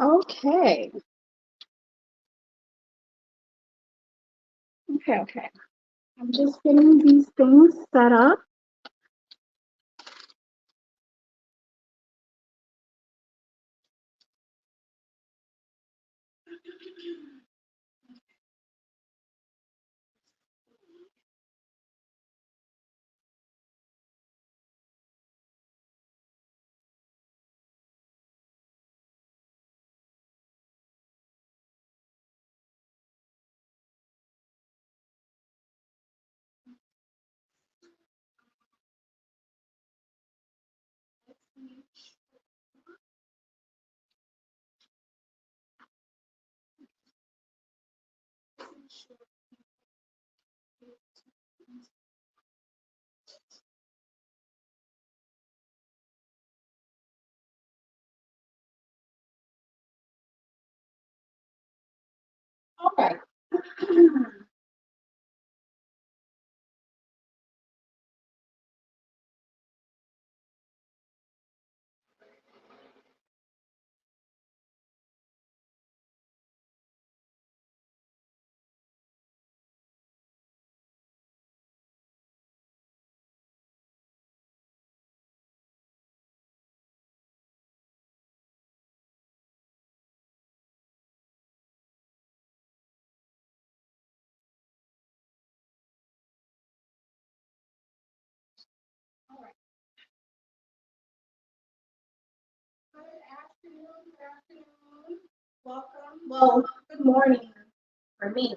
Okay. Okay. I'm just getting these things set up. Okay. All right. Good afternoon. Good afternoon. Welcome. Well, good morning for me.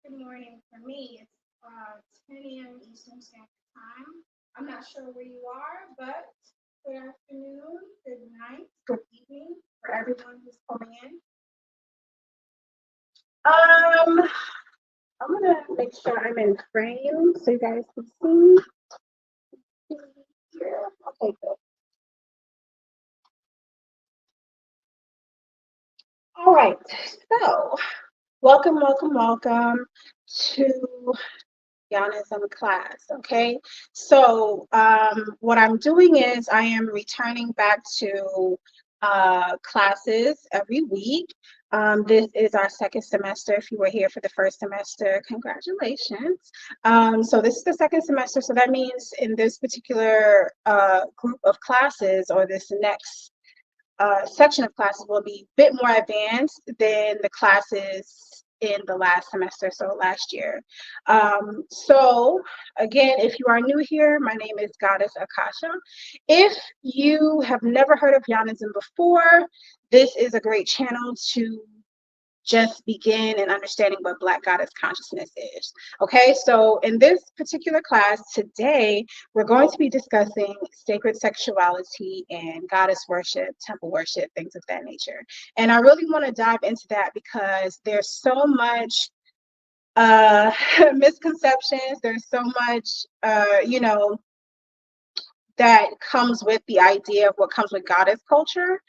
Good morning for me. It's 10 a.m. Eastern Standard Time. I'm not sure where you are, but good afternoon, good night, good evening for everyone who's coming in. I'm gonna make sure I'm in frame so you guys can see. Here. Okay, good. All right. So, welcome to Yanism class. Okay. So, what I'm doing is I am returning back to classes every week. This is our second semester. If you were here for the first semester, congratulations. So this is the second semester. So that means in this particular group of classes, or this next section of classes, will be a bit more advanced than the classes in the last semester, so last year. So again, if you are new here, my name is Goddess Akasha. If you have never heard of Yanism before, this is a great channel to just begin in understanding what Black Goddess consciousness is. Okay, so in this particular class today, we're going to be discussing sacred sexuality and goddess worship, temple worship, things of that nature. And I really want to dive into that because there's so much misconceptions, there's so much, that comes with the idea of what comes with goddess culture,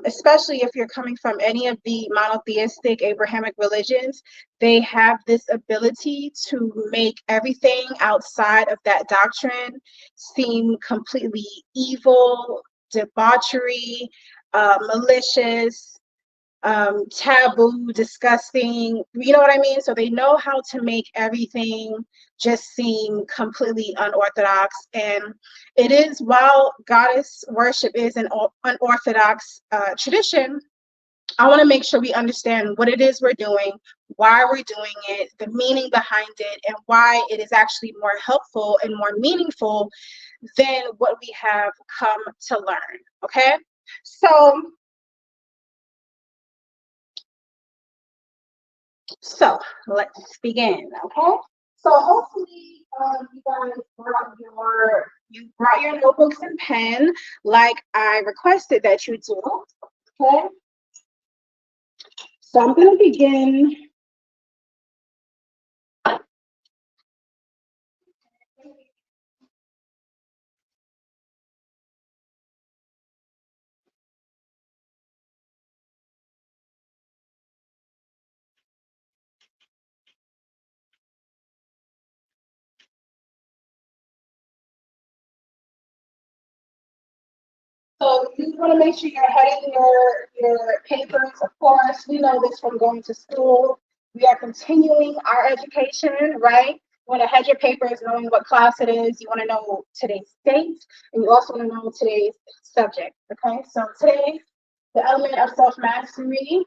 especially if you're coming from any of the monotheistic Abrahamic religions. They have this ability to make everything outside of that doctrine seem completely evil, debauchery, malicious, taboo, disgusting, you know what I mean? So they know how to make everything just seem completely unorthodox. And it is, while goddess worship is an unorthodox tradition, I want to make sure we understand what it is we're doing, why we're doing it, the meaning behind it, and why it is actually more helpful and more meaningful than what we have come to learn. Okay, so let's begin. Okay, so hopefully you guys brought your notebooks and pen like I requested that you do. Okay, so I'm going to begin. So you want to make sure you're heading your papers. Of course, we know this from going to school. We are continuing our education, right? You want to head your papers knowing what class it is. You want to know today's date, and you also want to know today's subject, okay? So today, the element of self-mastery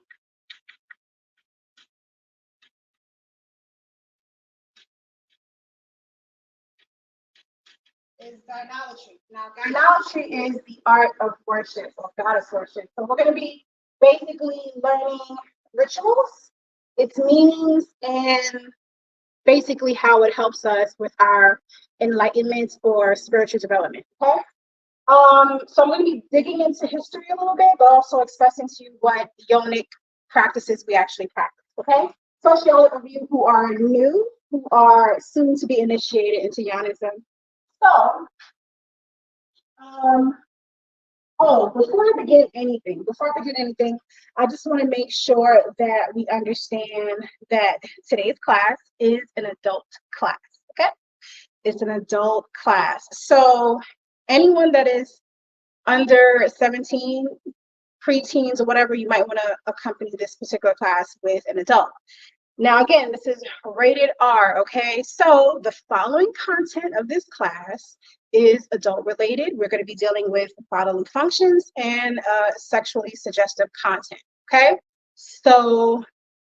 is gynolatry. Now, gynolatry is the art of worship or goddess worship. So we're going to be basically learning rituals, its meanings, and basically how it helps us with our enlightenment or spiritual development. Okay. So I'm going to be digging into history a little bit, but also expressing to you what yonic practices we actually practice. Okay. Especially all of you who are new, who are soon to be initiated into Yanism. So, um, before I begin anything, I just want to make sure that we understand that today's class is an adult class. Okay. It's an adult class. So anyone that is under 17, preteens, or whatever, you might want to accompany this particular class with an adult. Now, again, this is rated R, okay? So the following content of this class is adult related. We're going to be dealing with bodily functions and sexually suggestive content, okay? So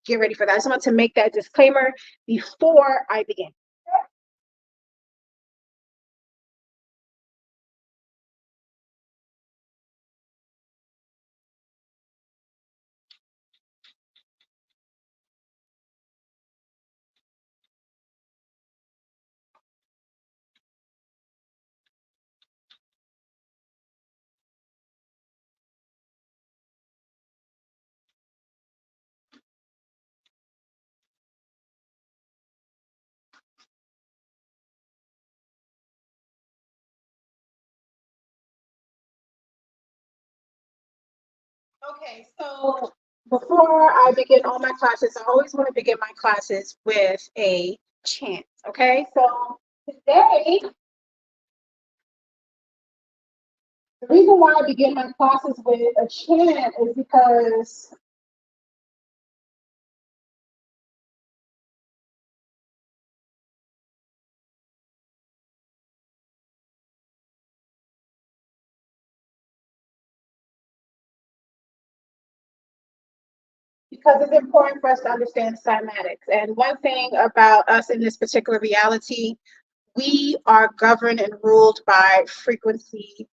get ready for that. I just want to make that disclaimer before I begin. Okay, so before I begin all my classes, I always want to begin my classes with a chant. Okay, so today, the reason why I begin my classes with a chant is because it's important for us to understand cymatics. And one thing about us in this particular reality, we are governed and ruled by frequency,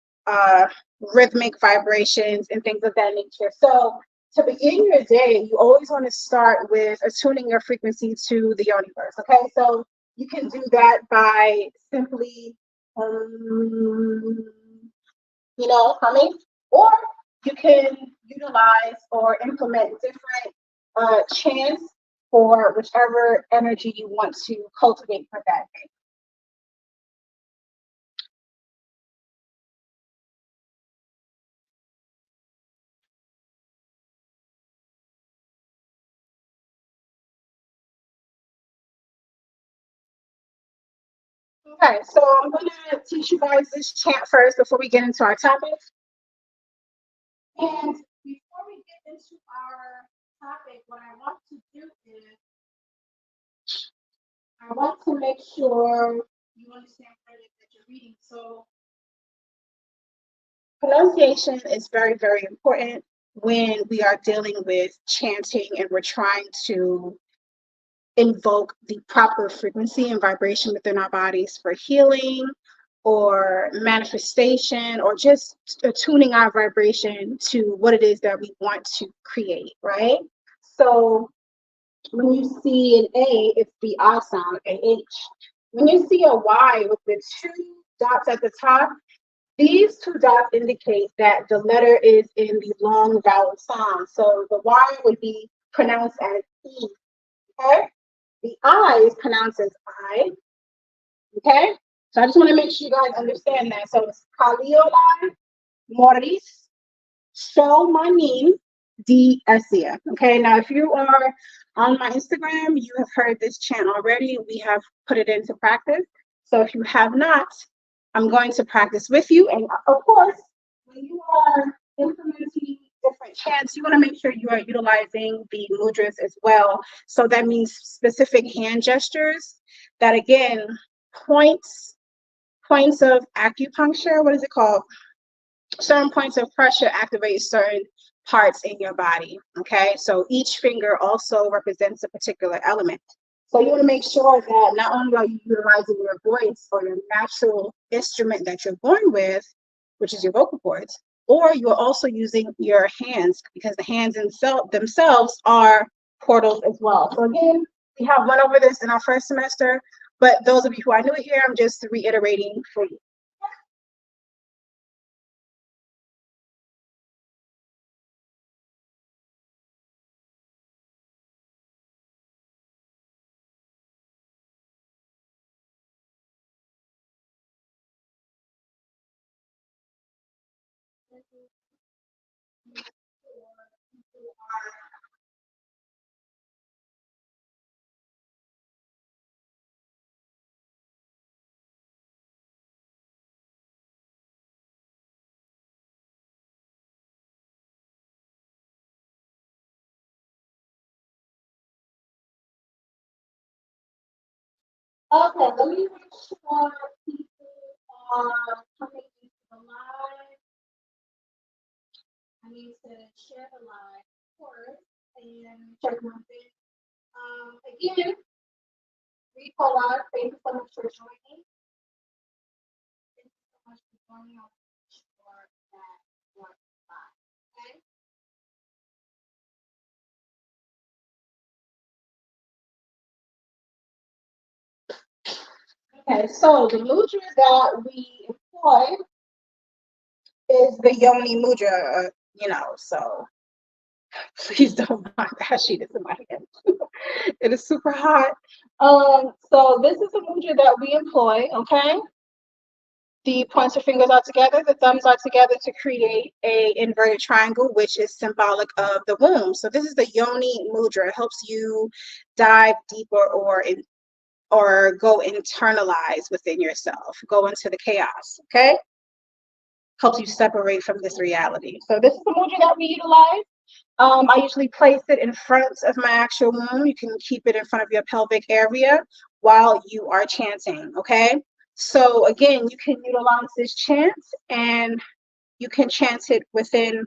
rhythmic vibrations, and things of that nature. So to begin your day, you always want to start with attuning your frequency to the universe. Okay, so you can do that by simply, humming, or you can utilize or implement different chants for whichever energy you want to cultivate for that day. Okay, so I'm going to teach you guys this chant first before we get into our topic. And before we get into our topic, what I want to do is I want to make sure you understand what it is that you're reading. So pronunciation is very, very important when we are dealing with chanting and we're trying to invoke the proper frequency and vibration within our bodies for healing or manifestation, or just attuning our vibration to what it is that we want to create, right? So when you see an A, it's the I sound, AH. When you see a Y with the two dots at the top, these two dots indicate that the letter is in the long vowel sound. So the Y would be pronounced as E, okay? The I is pronounced as I, okay? So I just want to make sure you guys understand that. So it's Kaliola Moris Shomani D Esia. Okay, now if you are on my Instagram, you have heard this chant already. We have put it into practice. So if you have not, I'm going to practice with you. And of course, when when you are implementing different chants, you want to make sure you are utilizing the mudras as well. So that means specific hand gestures that, again, points of acupuncture. What is it called? Certain points of pressure activate certain parts in your body. Okay, so each finger also represents a particular element. So you want to make sure that not only are you utilizing your voice or your natural instrument that you're born with, which is your vocal cords, or you're also using your hands, because the hands themselves are portals as well. So again, we have went over this in our first semester, but those of you who are new here, I'm just reiterating for you. Okay, let me make sure people are coming into the live. I need to share the live, of course, and check one thing. Again, recall live. Thank you so much for joining. Thank you so much for joining. I'll make sure that works live. Okay. Okay, so the mudra that we employ is the yoni mudra, so please don't mind that sheet is in my hand. It is super hot. So this is the mudra that we employ, okay? The pointer fingers are together, the thumbs are together to create a inverted triangle, which is symbolic of the womb. So this is the yoni mudra. It helps you dive deeper or go internalize within yourself, go into the chaos, okay? Helps you separate from this reality. So this is the mudra that we utilize. I usually place it in front of my actual womb. You can keep it in front of your pelvic area while you are chanting, okay? So again, you can utilize this chant and you can chant it within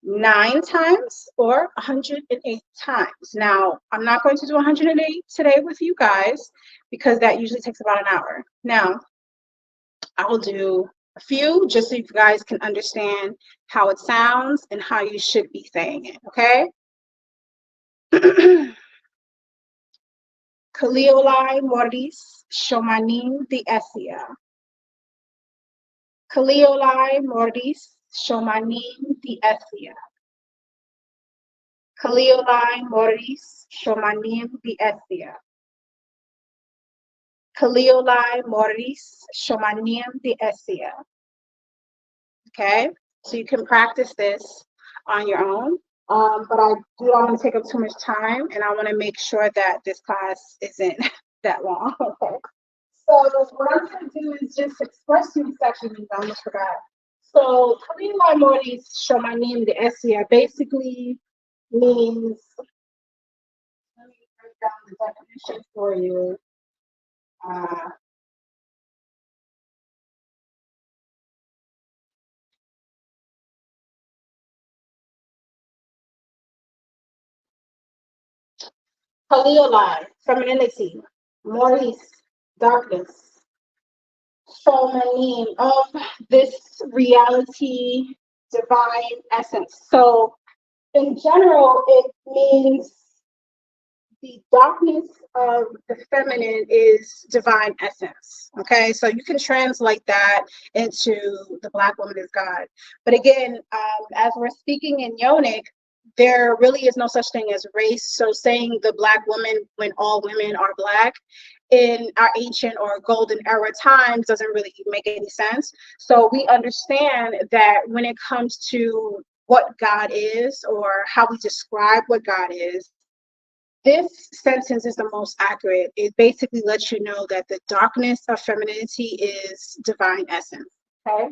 9 times or 108 times. Now, I'm not going to do 108 today with you guys because that usually takes about an hour. Now, I will do a few just so you guys can understand how it sounds and how you should be saying it, okay? Kaliolai Mordis Shomanim the Essia. Kaliolai Mordis Shomanim the Essia. Kaliolai Mordis Shomanim the Essia. Kaliolai Mordis Shomanim the Essia. Okay, so you can practice this on your own. But I don't want to take up too much time, and I want to make sure that this class isn't that long. Okay. So what I'm going to do is just express you sections. I almost forgot. So Kalila Mortis Shomanim the Essia basically means, let me break down the definition for you. Kaliolai, femininity, Mortis, darkness, Shomanim, of this reality, divine essence. So in general, it means the darkness of the feminine is divine essence. Okay, so you can translate that into the Black woman is God. But again, as we're speaking in Yonic, there really is no such thing as race. So saying the Black woman when all women are Black in our ancient or golden era times doesn't really make any sense. So we understand that when it comes to what God is or how we describe what God is, this sentence is the most accurate. It basically lets you know that the darkness of femininity is divine essence. Okay.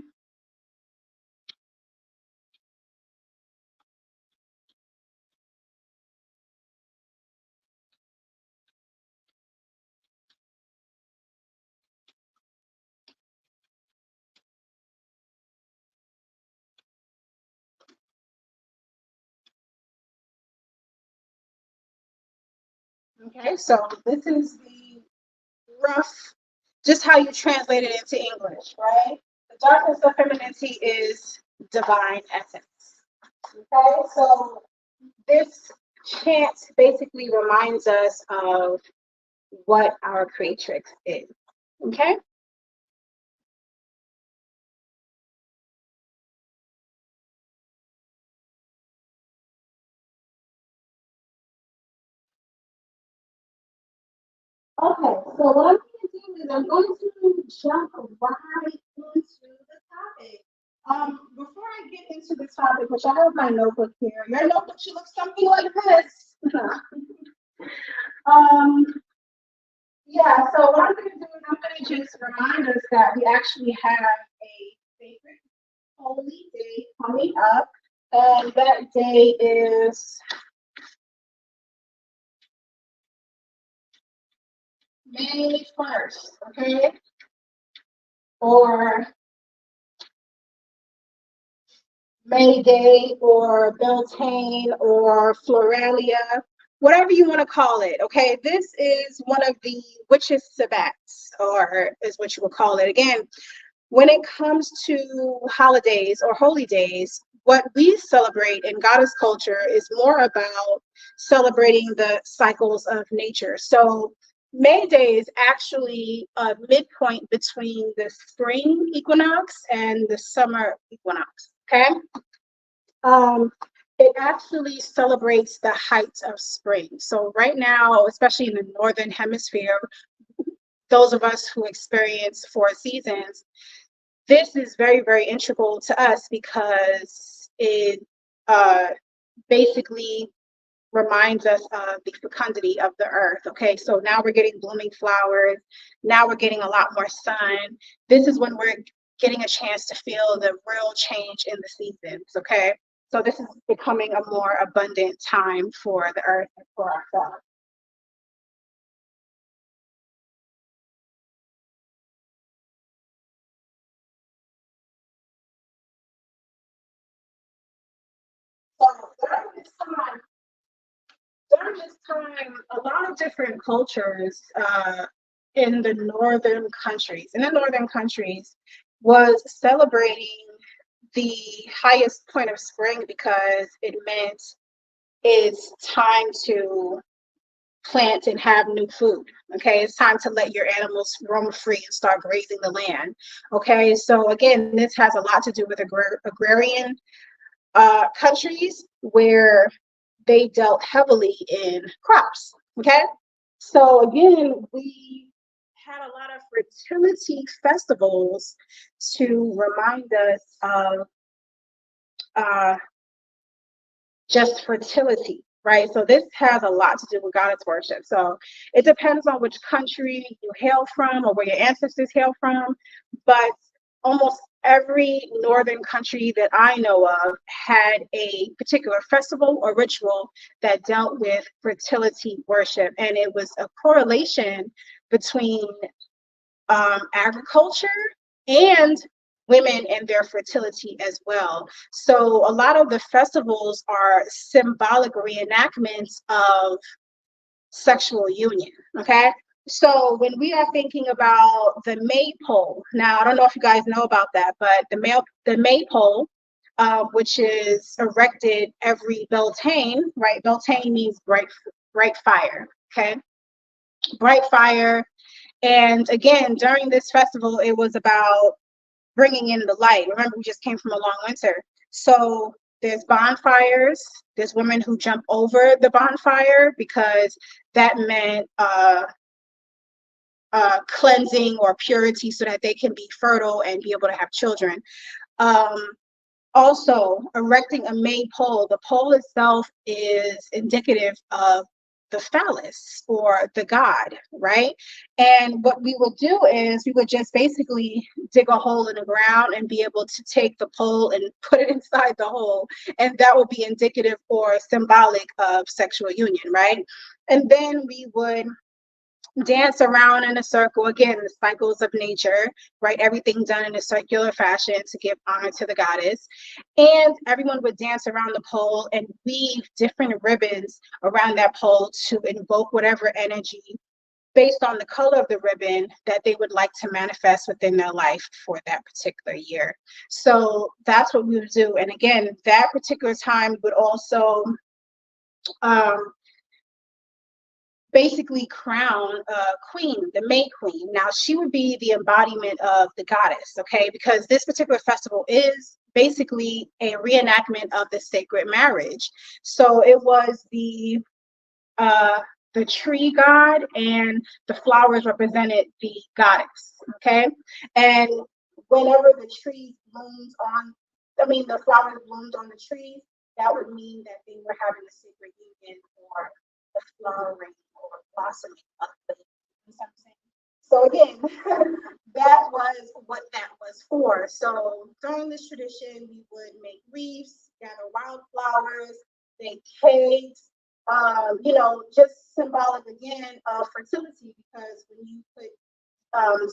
Okay, so this is the rough, just how you translate it into English, right? The darkness of femininity is divine essence. Okay, so this chant basically reminds us of what our creatrix is. Okay? Okay, so what I'm going to do is I'm going to jump right into the topic. Before I get into the topic, which I have my notebook here, your notebook should look something like this. um, yeah, so what I'm going to do is I'm going to just remind us that we actually have a sacred holy day coming up, and that day is May 1st, okay? Or May Day, or Beltane, or Floralia, whatever you want to call it, okay? This is one of the witches' sabbats, or is what you would call it. Again, when it comes to holidays or holy days, what we celebrate in goddess culture is more about celebrating the cycles of nature. So May Day is actually a midpoint between the spring equinox and the summer equinox, okay? Um, it actually celebrates the height of spring. So right now, especially in the northern hemisphere, those of us who experience 4 seasons, this is very, very integral to us because it uh, basically reminds us of the fecundity of the earth. Okay, so now we're getting blooming flowers. Now we're getting a lot more sun. This is when we're getting a chance to feel the real change in the seasons. Okay, so this is becoming a more abundant time for the earth and for ourselves. So during this time, a lot of different cultures in the northern countries, was celebrating the highest point of spring because it meant it's time to plant and have new food. Okay, it's time to let your animals roam free and start grazing the land. Okay, so again, this has a lot to do with agrarian countries where they dealt heavily in crops. Okay, so again, we had a lot of fertility festivals to remind us of uh, just fertility, right? So this has a lot to do with goddess worship. So it depends on which country you hail from or where your ancestors hail from, but almost every northern country that I know of had a particular festival or ritual that dealt with fertility worship, and it was a correlation between agriculture and women and their fertility as well. So a lot of the festivals are symbolic reenactments of sexual union. Okay. So when we are thinking about the maypole, now I don't know if you guys know about that, but the maypole, which is erected every Beltane, right? Beltane means bright fire. Okay, bright fire. And again, during this festival, it was about bringing in the light. Remember, we just came from a long winter. So there's bonfires. There's women who jump over the bonfire because that meant cleansing or purity so that they can be fertile and be able to have children. Um, Also, erecting a maypole, the pole itself is indicative of the phallus or the god, right? And what we would do is we would just basically dig a hole in the ground and be able to take the pole and put it inside the hole, and that would be indicative or symbolic of sexual union, right? And then we would dance around in a circle. Again, the cycles of nature, right? Everything done in a circular fashion to give honor to the goddess. And everyone would dance around the pole and weave different ribbons around that pole to invoke whatever energy based on the color of the ribbon that they would like to manifest within their life for that particular year. So that's what we would do. And again, that particular time would also um, basically crown a queen, the May Queen. Now, she would be the embodiment of the goddess, okay? Because this particular festival is basically a reenactment of the sacred marriage. So it was uh, the tree god, and the flowers represented the goddess, okay? And whenever the tree blooms on, I mean, the flowers bloomed on the trees, that would mean that they were having a sacred union or the flowering or blossoming of the, you know what I'm saying? So again, that was what that was for. So during this tradition, we would make wreaths, gather wildflowers, bake cakes, you know, just symbolic again of fertility, because when you put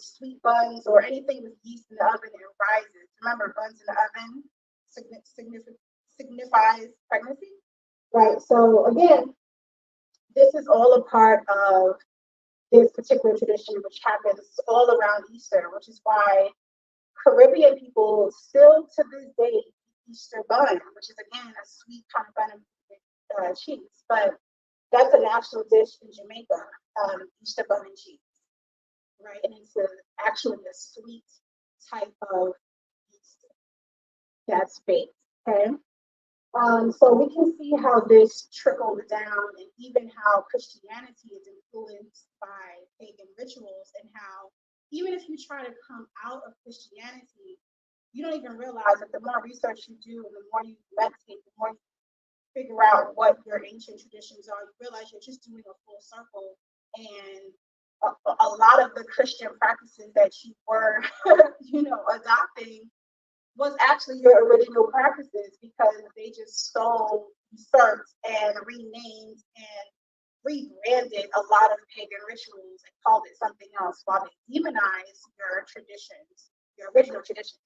sweet buns or anything with yeast in the oven, it rises. Remember, buns in the oven signifies pregnancy, right? So again, this is all a part of this particular tradition, which happens all around Easter, which is why Caribbean people still to this day eat Easter bun, which is again a sweet kind of bun with cheese. But that's a national dish in Jamaica, Easter bun and cheese, right? And it's actually a sweet type of yeast that's baked, okay? So we can see how this trickled down, and even how Christianity is influenced by pagan rituals, and how even if you try to come out of Christianity, you don't even realize that the more research you do and the more you meditate, the more you figure out what your ancient traditions are, you realize you're just doing a full circle. And a lot of the Christian practices that you were, you know, adopting was actually your original practices, because they just stole, usurped, and renamed and rebranded a lot of pagan rituals and called it something else, while they demonized your traditions, your original traditions,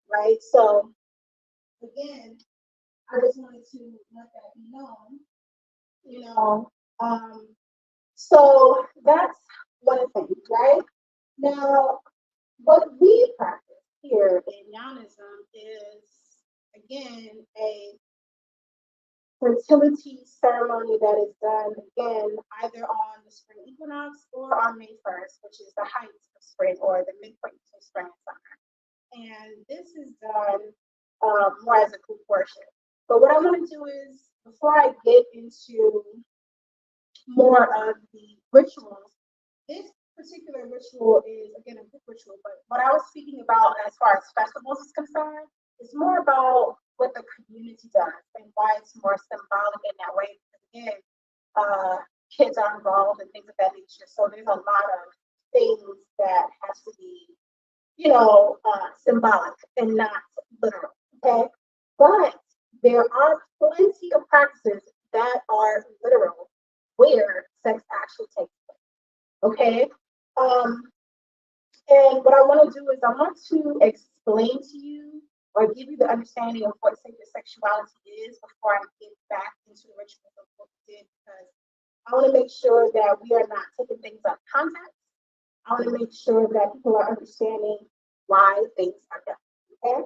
right? So again, I just wanted to let that be known, you know. So that's one thing, right? Now, what we practice here in Yanism is, again, a fertility ceremony that is done, again, either on the spring equinox or on May 1st, which is the height of spring or the midpoint between spring and summer. And this is done more as a group worship. But what I want to do is, before I get into more of the rituals, this particular ritual is, again, a group ritual, but what I was speaking about as far as festivals is concerned is more about what the community does and why it's more symbolic in that way. Because again, kids are involved and things of that nature. So there's a lot of things that has to be, you know, symbolic and not literal. Okay, but there are plenty of practices that are literal where sex actually takes place. Okay, and what I want to do is I want to explain to you or give you the understanding of what sacred sexuality is before I get back into the rituals of what we did, because I want to make sure that we are not taking things out of context. I want to make sure that people are understanding why things are done. Okay.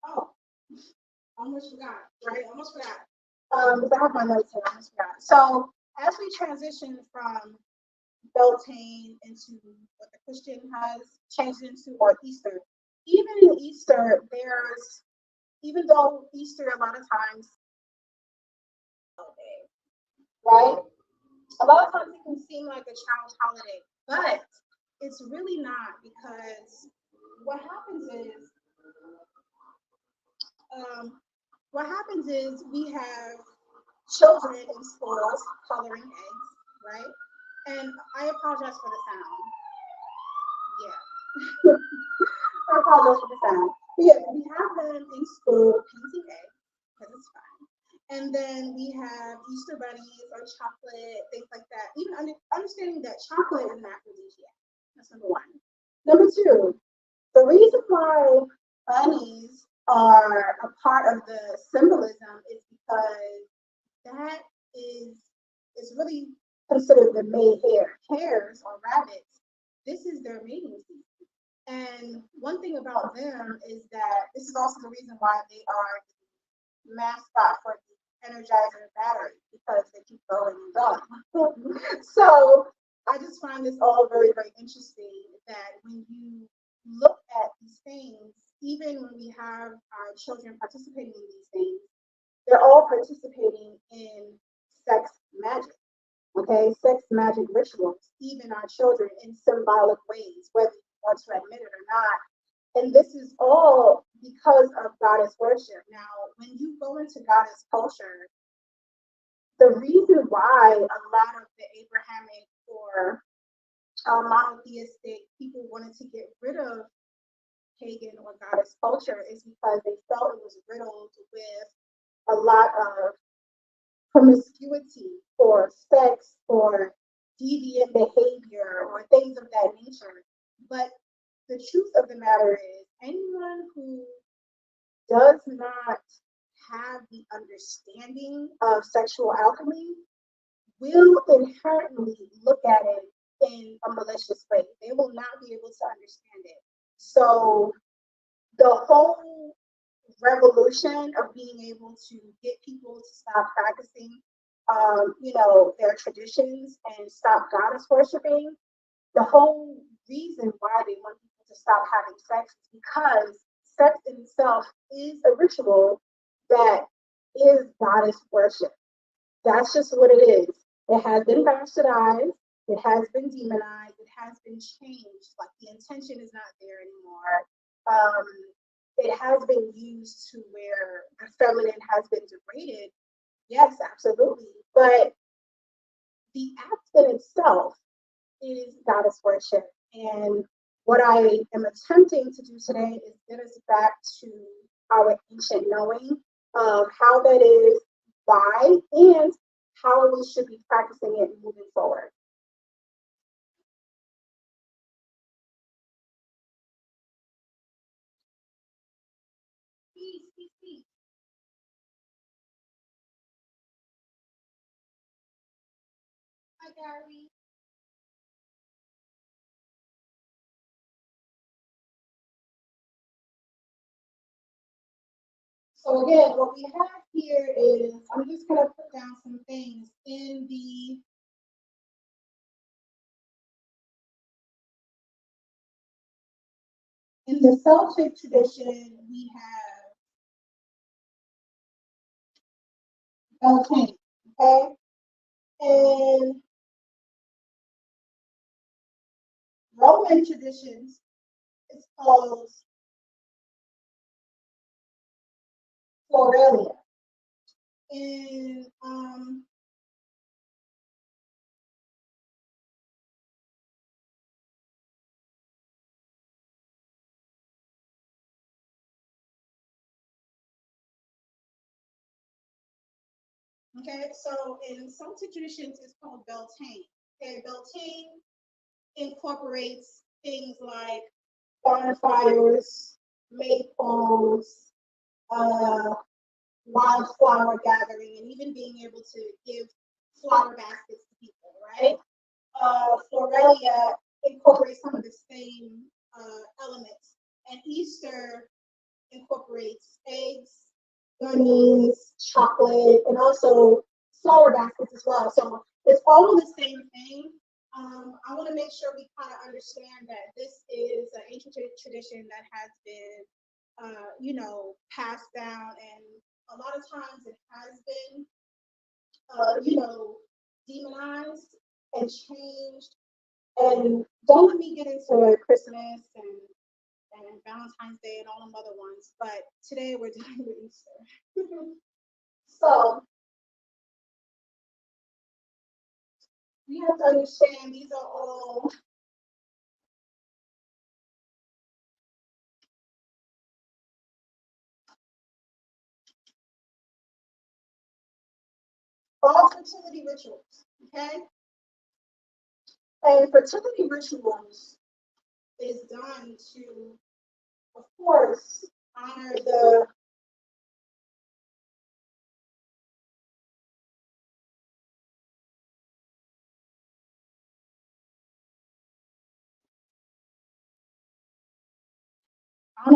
Oh, almost forgot, right? Almost forgot. Because I have my notes here, I almost forgot. So as we transition from Beltane into what the Christian has changed into, or Easter, even in Easter, there's, even though Easter a lot of times, right? A lot of times it can seem like a child's holiday, but it's really not, because what happens is, um, what happens is we have children in schools coloring eggs, right? And I apologize for the sound. Yeah. I apologize for the sound. But yeah, we have them in school painting eggs because it's fun. And then we have Easter bunnies or chocolate, things like that. Even understanding that chocolate is an aphrodisiac. That's number one. Number two, the reason why bunnies are a part of the symbolism is because that is really considered the May hare. Hares or rabbits, this is their mating season. And one thing about them is that this is also the reason why they are the mascot for the Energizer battery because they keep going and going. So I just find this all very, very interesting that when you look at these things, even when we have our children participating in these things, they're all participating in sex magic, okay? Sex magic rituals, even our children in symbolic ways, whether you want to admit it or not. And this is all because of goddess worship. Now, when you go into goddess culture, the reason why a lot of the Abrahamic or monotheistic people wanted to get rid of pagan or goddess culture is because they felt it was riddled with a lot of promiscuity or sex or deviant behavior or things of that nature. But the truth of the matter is, anyone who does not have the understanding of sexual alchemy will inherently look at it in a malicious way. They will not be able to understand it. So the whole revolution of being able to get people to stop practicing, their traditions and stop goddess worshiping, the whole reason why they want people to stop having sex is because sex in itself is a ritual that is goddess worship. That's just what it is. It has been bastardized, it has been demonized, it has been changed. Like the intention is not there anymore. Um, it has been used to where the feminine has been degraded. Yes, absolutely. But the act in itself is goddess worship. And what I am attempting to do today is get us back to our ancient knowing of how that is, why, and how we should be practicing it moving forward. Peace, peace, peace. Hi, Gary. So again, what we have here is, I'm just going to put down some things in the Celtic tradition. We have Beltane, okay, and Roman traditions is called Floralia. And okay, so in Celtic traditions, it's called Beltane. Okay, Beltane incorporates things like bonfires, maypoles, uh, wildflower gathering, and even being able to give flower baskets to people, right? Florelia incorporates some of the same elements, and Easter incorporates eggs, bunnies, chocolate, and also flower baskets as well. So it's all the same thing. I want to make sure we kind of understand that this is an ancient tradition that has been, passed down, and a lot of times it has been, demonized and changed. And don't let me get into Christmas and and Valentine's Day and all them other ones, but today we're dealing with Easter. So we have to understand these are all fertility rituals, okay? And fertility rituals is done to, of course, honor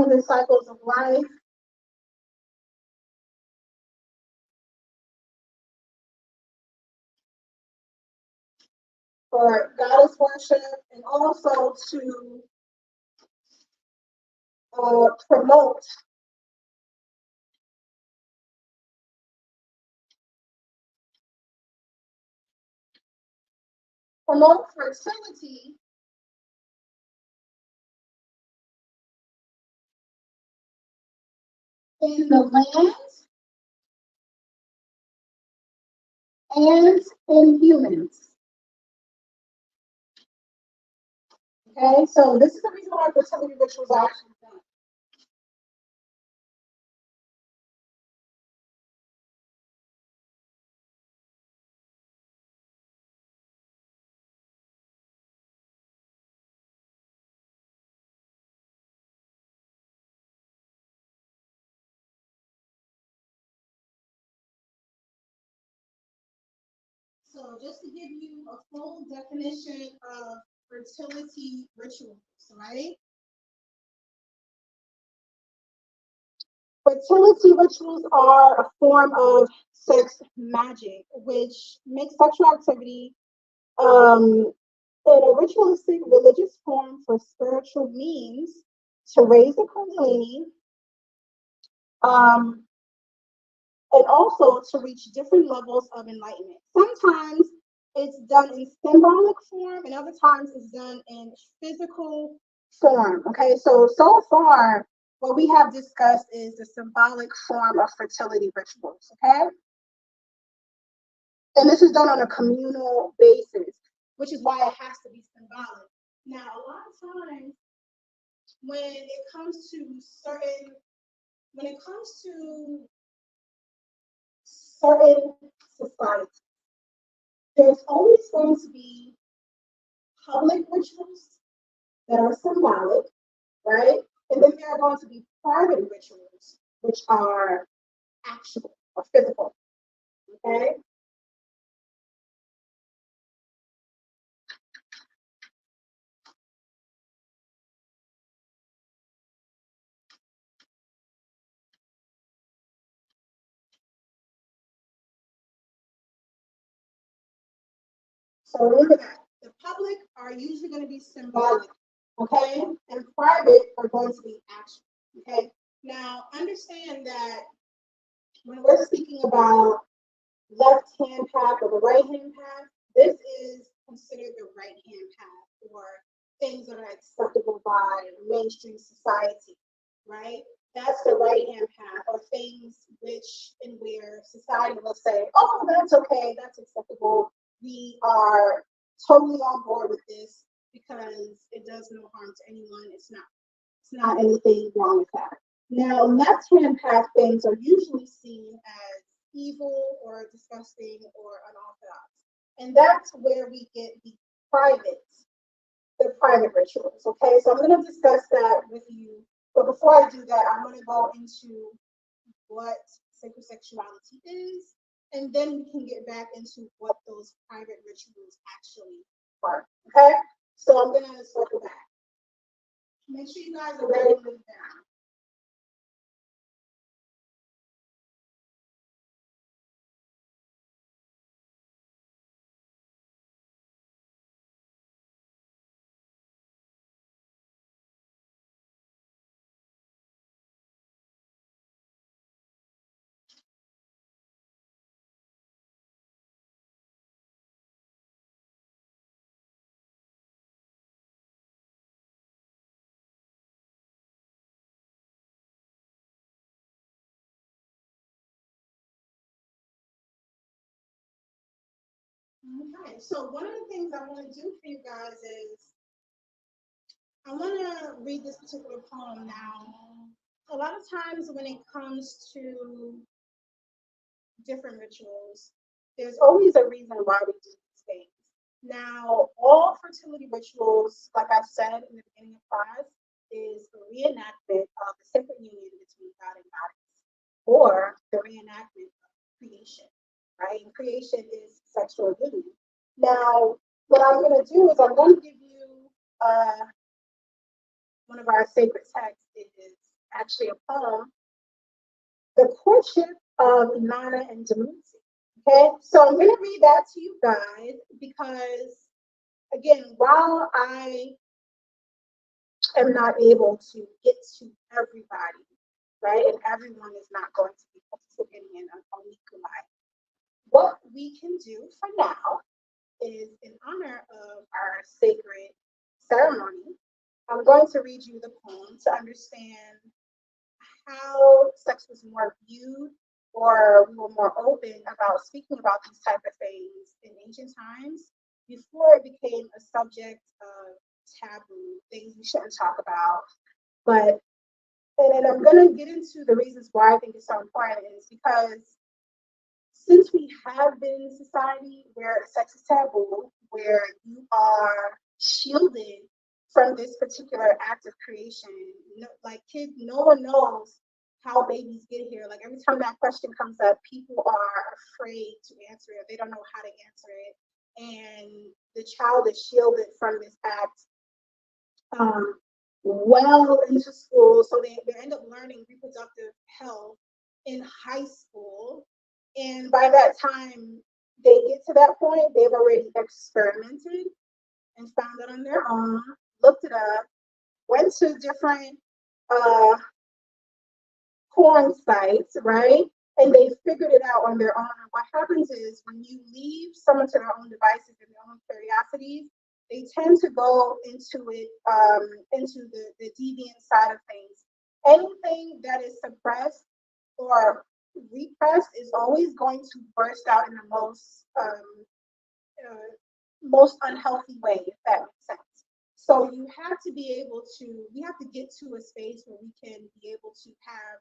the cycles of life, for goddess worship, and also to promote fertility in the land and in humans. Okay, so this is the reason why fertility rituals are actually done. So just to give you a full definition of fertility rituals, right? Fertility rituals are a form of sex magic, which makes sexual activity in a ritualistic religious form for spiritual means to raise the kundalini, um, and also to reach different levels of enlightenment. Sometimes it's done in symbolic form, and other times it's done in physical form. Okay, so far, what we have discussed is the symbolic form of fertility rituals. Okay, and this is done on a communal basis, which is why it has to be symbolic. Now, a lot of times when it comes to certain societies, there's always going to be public rituals that are symbolic, right? And then there are going to be private rituals, which are actual or physical, okay? So remember that the public are usually going to be symbolic, okay? And private are going to be actual, okay? Now, understand that when we're speaking about left hand path or the right hand path, this is considered the right hand path, or things that are acceptable by mainstream society, right? That's the right hand path, or things which and where society will say, oh, that's okay, that's acceptable. We are totally on board with this because it does no harm to anyone. It's not anything wrong with that. Now, left hand path things are usually seen as evil or disgusting or unorthodox. And that's where we get the private rituals. Okay, so I'm going to discuss that with you. But before I do that, I'm going to go into what sacred sexuality is, and then we can get back into what those private rituals actually are. Okay, so I'm going to circle back. Make sure you guys are ready to move down. Right. So one of the things I want to do for you guys is I want to read this particular poem now. A lot of times when it comes to different rituals, there's always a reason why we do these things. Now, all fertility rituals, like I said in the beginning of class, is a reenactment of the sacred union between God and goddess, or the reenactment of creation, right? And creation is sexual union. Now, what I'm going to do is I'm going to give you one of our sacred texts. It is actually a poem, The Courtship of Inanna and Dumuzi. Okay, so I'm going to read that to you guys because, again, while I am not able to get to everybody, right, and everyone is not going to be participating in an Omikulai, what we can do for now is, in honor of our sacred ceremony, I'm going to read you the poem to understand how sex was more viewed, or we were more open about speaking about these type of things in ancient times before it became a subject of taboo, things we shouldn't talk about. But and I'm going to get into the reasons why I think it's so important is because since we have been in a society where sex is taboo, where you are shielded from this particular act of creation, like kids, no one knows how babies get here. Like every time that question comes up, people are afraid to answer it. They don't know how to answer it. And the child is shielded from this act well into school. So they end up learning reproductive health in high school. And by that time they get to that point, they've already experimented and found it on their own, looked it up, went to different uh, porn sites, right? And they figured it out on their own. And what happens is when you leave someone to their own devices and their own curiosities, they tend to go into it, into the deviant side of things. Anything that is suppressed or repressed is always going to burst out in the most unhealthy way, if that makes sense. So you have to be able to, we have to get to a space where we can be able to have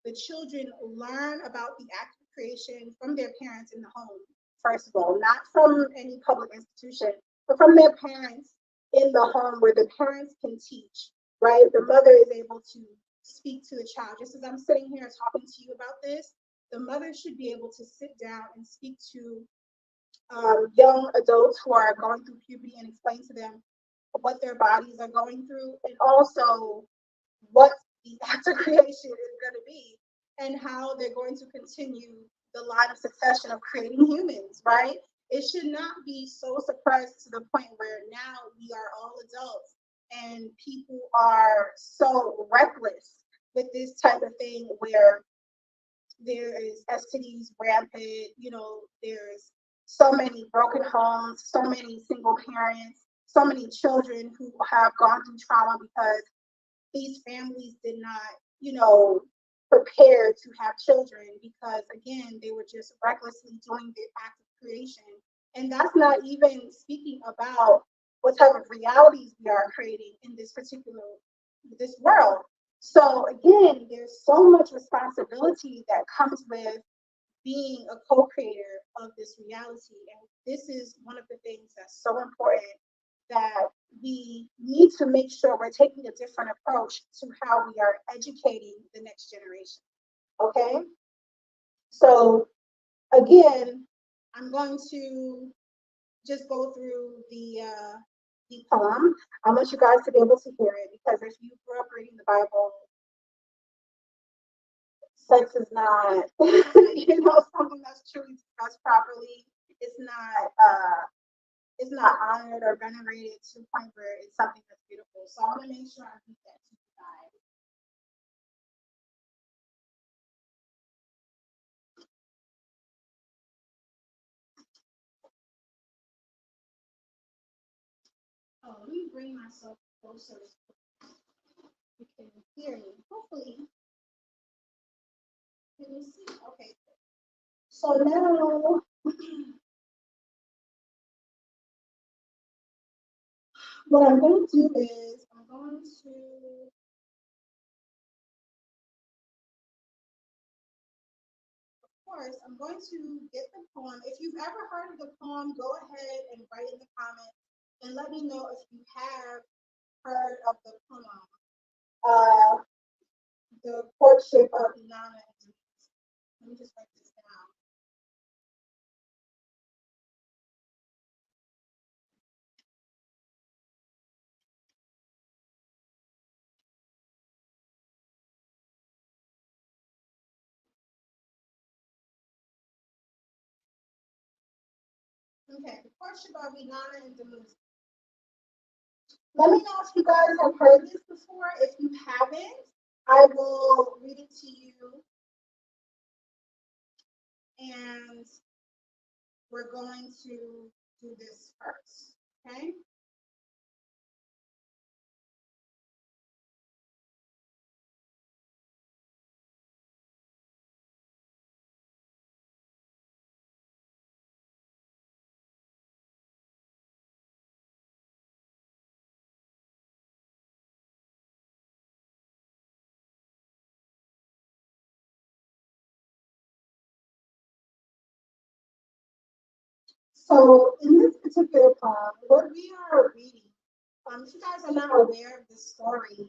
the children learn about the act of creation from their parents in the home, first of all, not from any public institution, but from their parents in the home where the parents can teach, right? The mother is able to speak to the child. Just as I'm sitting here talking to you about this, the mother should be able to sit down and speak to young adults who are going through puberty and explain to them what their bodies are going through and also what the act of creation is going to be and how they're going to continue the line of succession of creating humans, right? It should not be so suppressed to the point where now we are all adults and people are so reckless with this type of thing where there is STDs rampant, there's so many broken homes, so many single parents, so many children who have gone through trauma because these families did not, prepare to have children because, again, they were just recklessly doing the act of creation. And that's not even speaking about what type of realities we are creating in this world. So again, there's so much responsibility that comes with being a co-creator of this reality. And this is one of the things that's so important that we need to make sure we're taking a different approach to how we are educating the next generation. Okay? So again, I'm going to just go through the poem. I want you guys to be able to hear it because if you grew up reading the Bible, sex is not, something that's truly discussed properly. It's not honored or venerated to the point where it's something that's beautiful. So I want to make sure I read that to you guys. Oh, let me bring myself closer so you can hear me. Hopefully, can you see? Okay. So now what I'm going to do is I'm going to, of course, I'm going to get the poem. If you've ever heard of the poem, go ahead and write in the comments and let me know if you have heard of the poem, The Courtship of Inanna and Denise. Let me just write this down. Okay, The Courtship of Inanna and Denise. Let me know if you guys have heard this before. If you haven't, I will read it to you. And we're going to do this first, okay? So in this particular poem, what we are reading, if you guys are not aware of the story,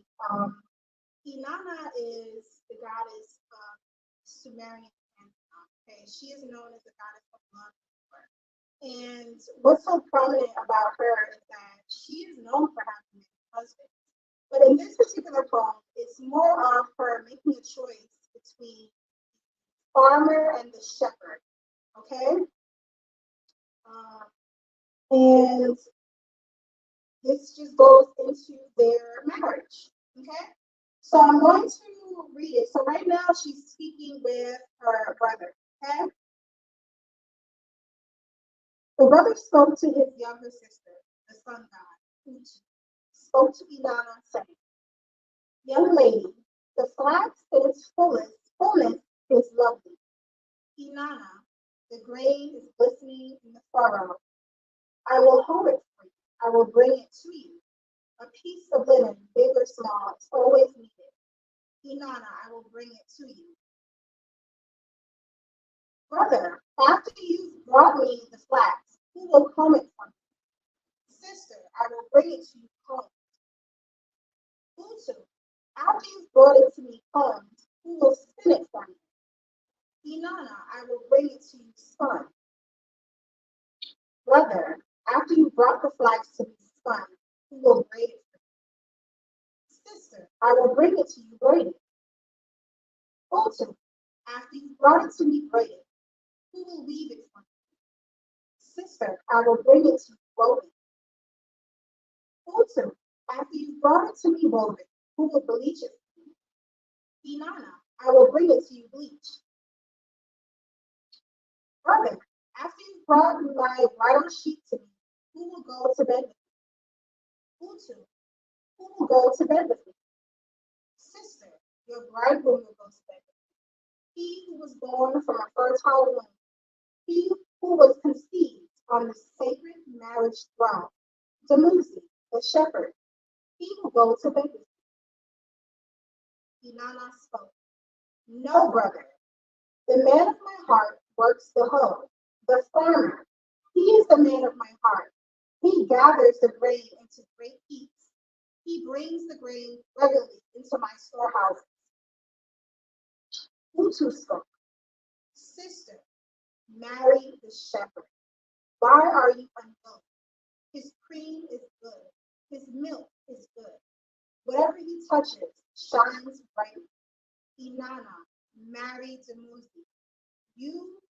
Inanna is the goddess of Sumerian pantheon. Okay, she is known as the goddess of love. And what's so prominent about her is that she is known for having many husbands. But in this particular poem, it's more of her making a choice between farmer and the shepherd. Okay, and this just goes into their marriage. Okay, so I'm going to read it. So right now she's speaking with her brother. Okay, the brother spoke to his younger sister, the sun god, who spoke to Inanna, saying, "Young lady, the flax in its fullness is lovely. Inanna, the grain is glistening in the furrow. I will hoe it for you. I will bring it to you. A piece of linen, big or small, is always needed. Inanna, I will bring it to you. Brother, after you've brought me the flax, who will comb it for me? Sister, I will bring it to you combed. Utu, after you've brought it to me combed, who will spin it for me? Inanna, I will bring it to you spun. Brother, after you brought the flax to be spun, who will braid it for you? Sister, I will bring it to you braided. Utu, after you brought it to me braided, who will weave it for me? Sister, I will bring it to you woven. Utu, after you brought it to me woven, who will bleach it for me? Inanna, I will bring it to you bleached. Brother, after you brought my bridal sheet to me, who will go to bed with me? Utu, who will go to bed with me? Sister, your bridegroom will go to bed with me. He who was born from a fertile womb, he who was conceived on the sacred marriage throne, Dumuzi, the shepherd, he will go to bed with me. Inanna spoke. No, brother. The man of my heart works the hoe, the farmer. He is the man of my heart. He gathers the grain into great heaps. He brings the grain regularly into my storehouses. Utu spoke. Sister, marry the shepherd. Why are you unwilling? His cream is good. His milk is good. Whatever he touches shines brightly. Inanna, marry Dumuzi. You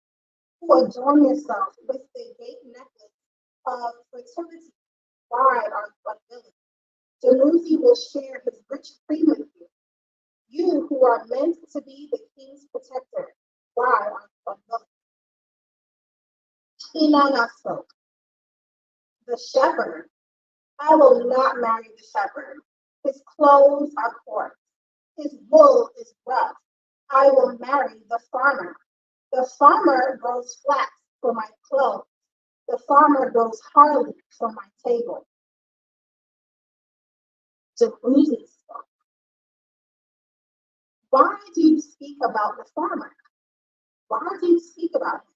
who adorn yourself with the gate necklace of fertility, why are you unwilling? Dumuzi will share his rich cream with you. You who are meant to be the king's protector, why are you unwilling? Inanna spoke. The shepherd. I will not marry the shepherd. His clothes are coarse. His wool is rough. I will marry the farmer. The farmer grows flax for my clothes. The farmer grows barley for my table. Delusion spoke. Why do you speak about the farmer? Why do you speak about him?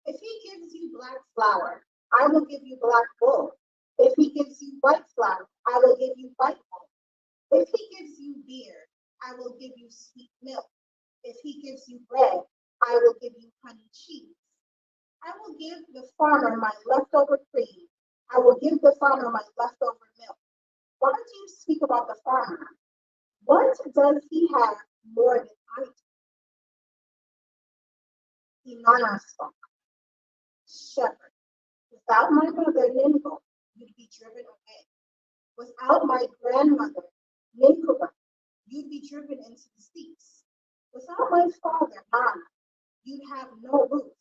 If he gives you black flour, I will give you black wool. If he gives you white flour, I will give you white wool. If he gives you beer, I will give you sweet milk. If he gives you bread, I will give you honey cheese. I will give the farmer my leftover cream. I will give the farmer my leftover milk. Why do you speak about the farmer? What does he have more than I do? Inanna spoke. Shepherd, without my mother Nimble, you'd be driven away. Without my grandmother Ninkuba, you'd be driven into the seas. Without my father Nana, you'd have no roof.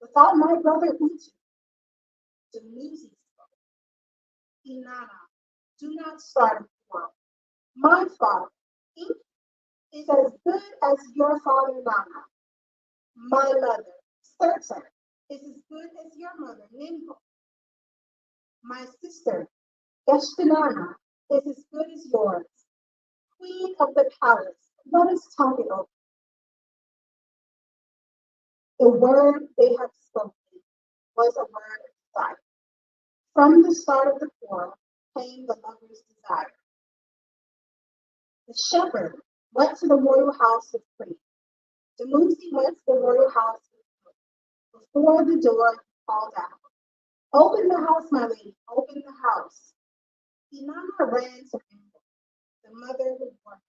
Without my brother Utu, Demuzi spoke. Inanna, do not start a quarrel. My father, Inki, is as good as your father Nana. My mother, Serta, is as good as your mother Nimble. My sister, Geshtinana, is as good as yours. Queen of the palace, let us talk it over. The word they have spoken was a word of desire. From the start of the quarrel came the lover's desire. The shepherd went to the royal house of Queen. Demuzi went to the royal house of Queen. Before the door, he called out, "Open the house, my lady, open the house." Inanna ran to Nimble, the mother who bore her.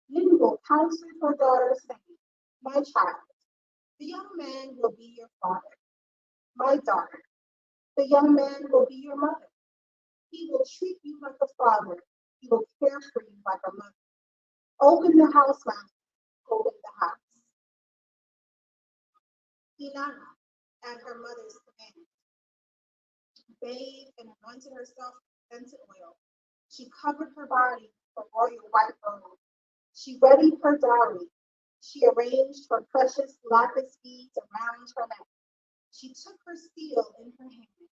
Nimble counseled her daughter, saying, "My child, the young man will be your father. My daughter, the young man will be your mother. He will treat you like a father. He will care for you like a mother. Open the house, my lady, open the house." Inanna, at her mother's command, bathed and anointed herself with scented oil. She covered her body with a royal white robe. She readied her dowry. She arranged her precious lapis beads around her neck. She took her seal in her hand.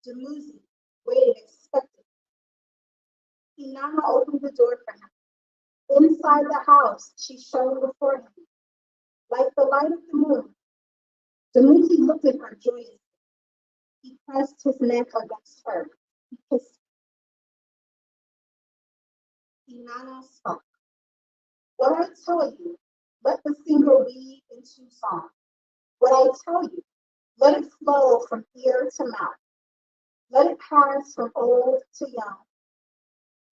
Demuzi waited expectantly. Inanna opened the door for him. Inside the house, she shone before him like the light of the moon. Demuzi looked at her joyously. He pressed his neck against her. He kissed her. Inanna spoke. What I tell you, let the singer weave into song. What I tell you, let it flow from ear to mouth. Let it pass from old to young.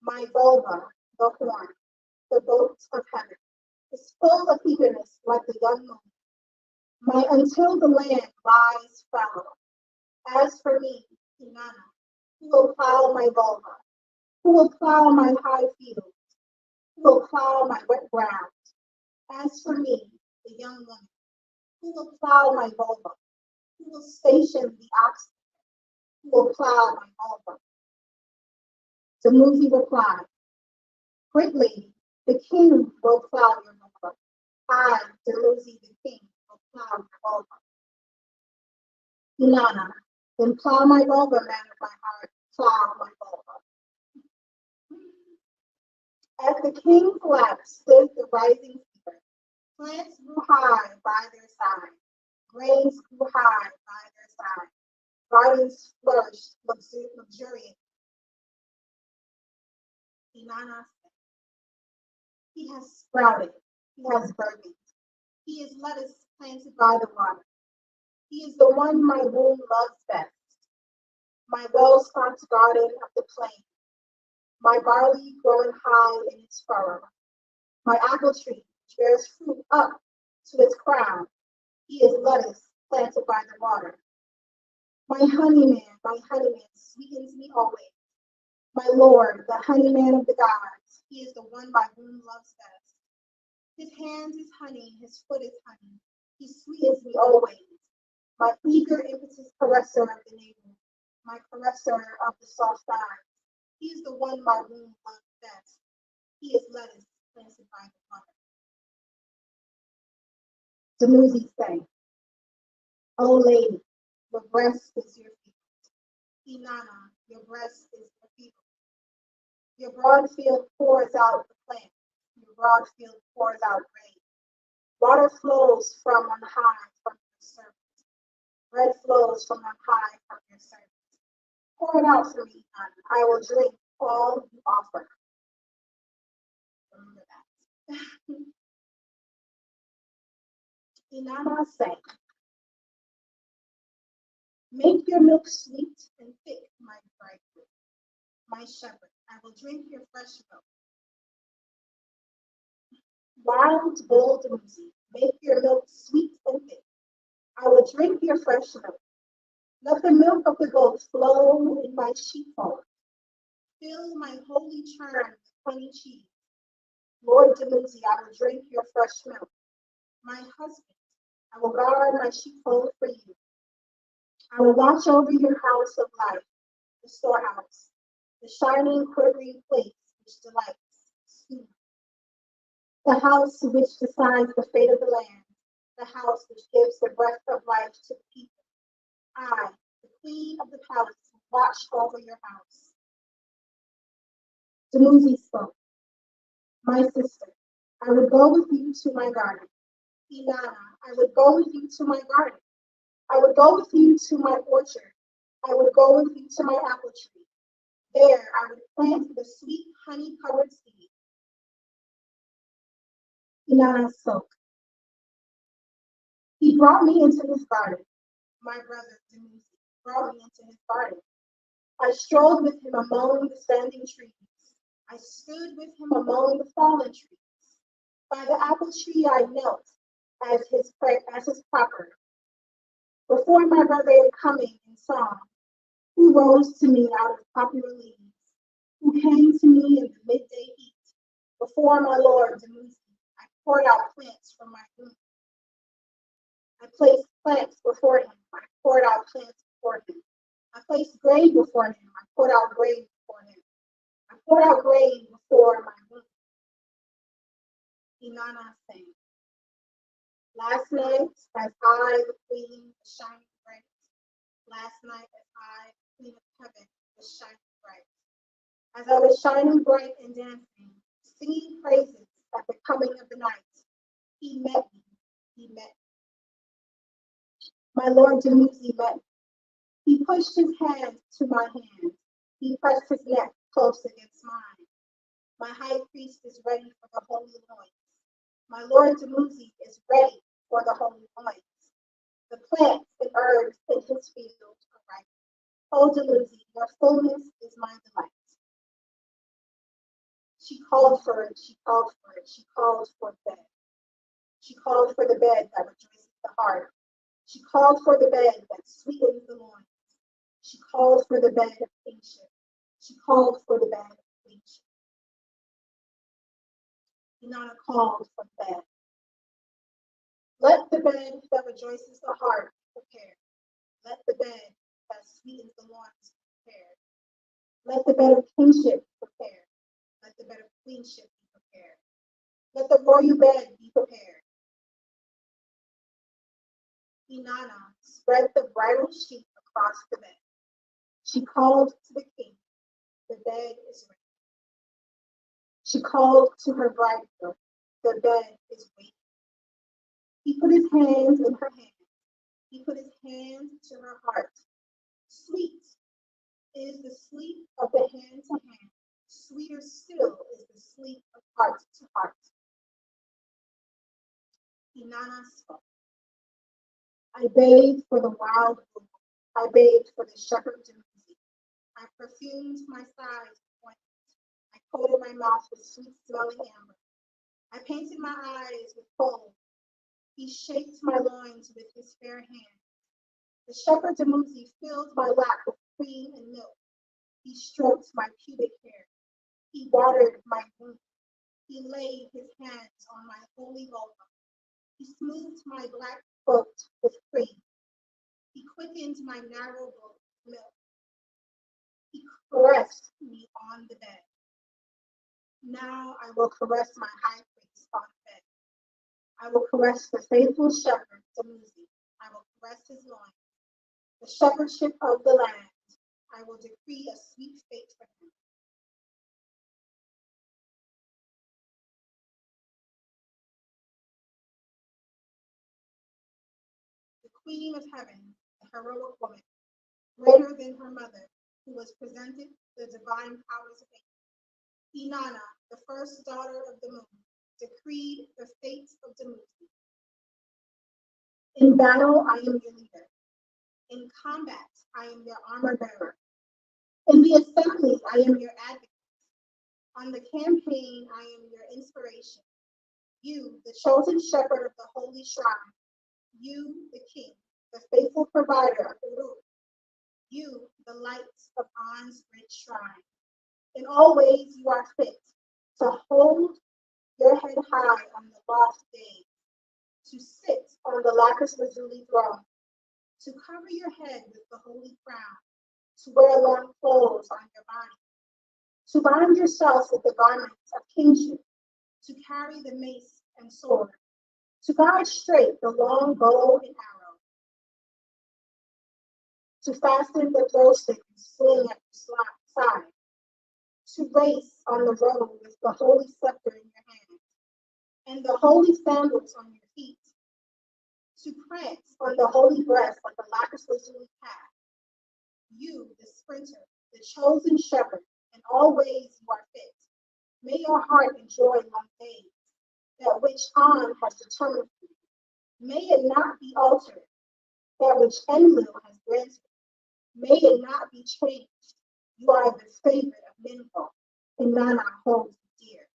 My vulva, the horn, the boat of heaven, is full of eagerness like the young moon. My until the land lies fallow. As for me, Inanna, who will plow my vulva? Who will plow my high fields? Who will plow my wet ground? As for me, the young woman, who will plow my vulva? Who will station the oxen? Who will plow my vulva? Demuzi replied, Great lady, the king will plow your vulva. I, Demuzi the king, will plow your vulva. Inanna, then plow my vulva, man of my heart, plow my vulva. As the king's lap stood the rising fever, plants grew high by their side, grains grew high by their side, gardens flourished luxuriant. Inanna said, He has sprouted, he has burdened, he is lettuce planted by the water. He is the one my womb loves best, my well-stocked garden of the plain, my barley growing high in its furrow, my apple tree which bears fruit up to its crown. He is lettuce planted by the water. My honeyman, sweetens me always. My Lord, the honeyman of the gods, he is the one my womb loves best. His hand is honey, his foot is honey. He sweetens me always. My eager impetus caresser of the navel, my caresser of the soft thighs. He is the one my womb loves best. He is lettuce planted by the water. Demuzi sang, O lady, your breast is your feet. Inanna, your breast is your feet. Your Broadfield pours out the plant. Your Broadfield pours out rain. Water flows from on high from your servant. Bread flows from on high from your servant. Pour it out for me, none. I will drink all you offer. Remember that. Inanna sang, make your milk sweet and thick, my bridegroom, my shepherd. I will drink your fresh milk. Wild, bold, and easy, make your milk sweet and thick. I will drink your fresh milk. Let the milk of the goat flow in my sheepfold. Fill my holy churn with honey cheese. Lord Demuzi, I will drink your fresh milk. My husband, I will guard my sheepfold for you. I will watch over your house of life, the storehouse, the shining, quivering place which delights. The house which decides the fate of the land, the house which gives the breath of life to the people. I, the queen of the palace, watch over your house. Demuzi spoke, my sister, I would go with you to my garden. Inanna, I would go with you to my garden. I would go with you to my orchard. I would go with you to my apple tree. There I would plant the sweet honey-covered seed. Inanna spoke. He brought me into his garden. My brother Demuzi brought me into his garden. I strolled with him among the standing trees. I stood with him among the fallen trees. By the apple tree I knelt as his proper. Before my brother coming in song, who rose to me out of popular leaves, who came to me in the midday heat. Before my Lord Demuzi, I poured out plants from my womb. I placed plants before him. I poured out plants before him. I placed grain before him. I poured out grain before him. I poured out grain before my womb. Inanna sang. Last night, as I, the queen, was shining bright. Last night, as I, the queen of heaven, was shining bright. As I was shining bright and dancing, singing praises at the coming of the night, he met me. He met me. My Lord Demuzi met me. He pushed his hand to my hand. He pressed his neck close against mine. My high priest is ready for the holy loins. My Lord Demuzi is ready for the holy loins. The plants and herbs in his field are ripe. O Demuzi, your fullness is my delight. She called for it, she called for it, she called for the bed. She called for the bed that rejoices the heart. She called for the bed that sweetens the loins. She called for the bed of kingship. She called for the bed of kingship. Inanna called for the bed. Let the bed that rejoices the heart be prepared. Let the bed that sweetens the loins be prepared. Let the bed of kingship be prepared. Let the bed of queenship be prepared. Let the royal bed be prepared. Inanna spread the bridal sheet across the bed. She called to the king, the bed is ready. She called to her bridegroom, the bed is waiting. He put his hands in her hand. He put his hand to her heart. Sweet is the sleep of the hand to hand. Sweeter still is the sleep of heart to heart. Inanna spoke. I bathed for the wild bull. I bathed for the shepherd Demuzi. I perfumed my thighs with ointment. I coated my mouth with sweet-smelling amber. I painted my eyes with gold. He shaped my loins with his fair hand. The shepherd Demuzi filled my lap with cream and milk. He stroked my pubic hair. He watered my womb. He laid his hands on my holy vulva. He smoothed my black throat with cream. He quickened my narrow boat with milk. He caressed me on the bed. Now I will caress my high priest on the bed. I will caress the faithful shepherd Demuzi. I will caress his loins. The shepherdship of the land. I will decree a sweet fate for him. queen of heaven, the heroic woman, greater than her mother, who was presented the divine powers of faith. Inanna, the first daughter of the moon, decreed the fate of Dumuzi. In battle, I am your leader. In combat, I am your armor bearer. In the assembly, I am your advocate. On the campaign, I am your inspiration. You, the chosen shepherd of the holy shrine. You, the king, the faithful provider of the rule. You, the lights of An's rich shrine. In all ways, you are fit to hold your head high on the lost days, to sit on the lapis lazuli throne, to cover your head with the holy crown, to wear long clothes on your body, to bind yourself with the garments of kingship, to carry the mace and sword, to guide straight the long bow and arrow, to fasten the throwstick and sling at your side, to race on the road with the holy scepter in your hand, and the holy sandals on your feet, to prance on the holy breast like a lapis lazuli path. You, the sprinter, the chosen shepherd, in all ways you are fit. May your heart enjoy long days, that which An has determined for you. May it not be altered, that which Enlil has granted. May it not be changed. You are the favorite of Minho, and Nana holds dear.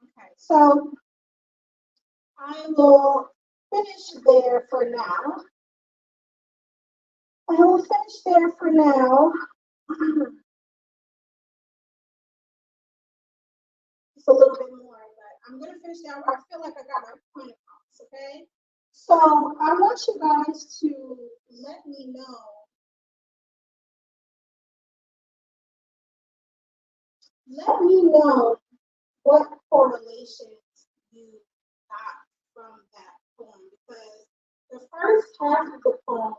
Okay, so I will finish there for now. I will finish there for now. Just a little bit more, but I'm going to finish there. I feel like I got my point across, okay? So I want you guys to let me know what correlations you got from that poem, because the first half of the poem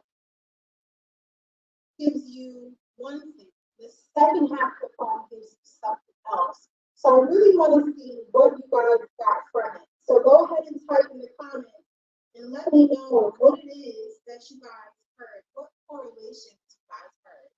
gives you one thing. The second half of the poem gives you something else. So I really want to see what you guys got from it. So go ahead and type in the comments and let me know what it is that you guys heard. What correlations you guys heard.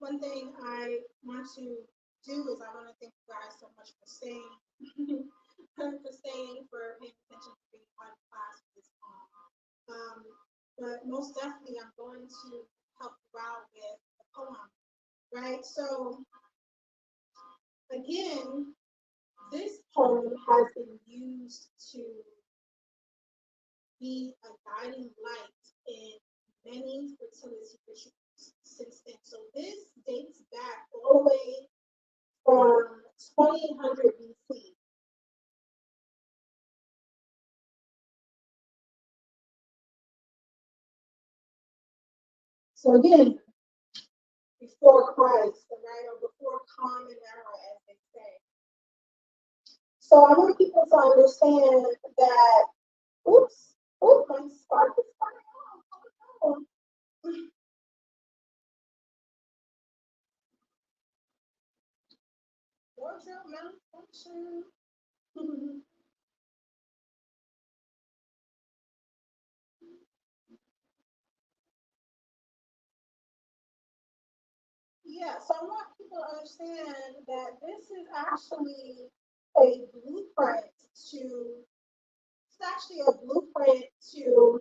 One thing I want to do is I want to thank you guys so much for staying, for paying attention, for being part of class for this poem. But most definitely, I'm going to help you out with the poem, right? So again, this poem has been used to be a guiding light in many fertility rituals since then. So this dates back all the way from 2800 BC. So again, before Christ, right, or before common era, as they say. So I want people to understand that, my spark is coming on. Wardrobe malfunction. Yeah, so I want people to understand that this is actually a blueprint to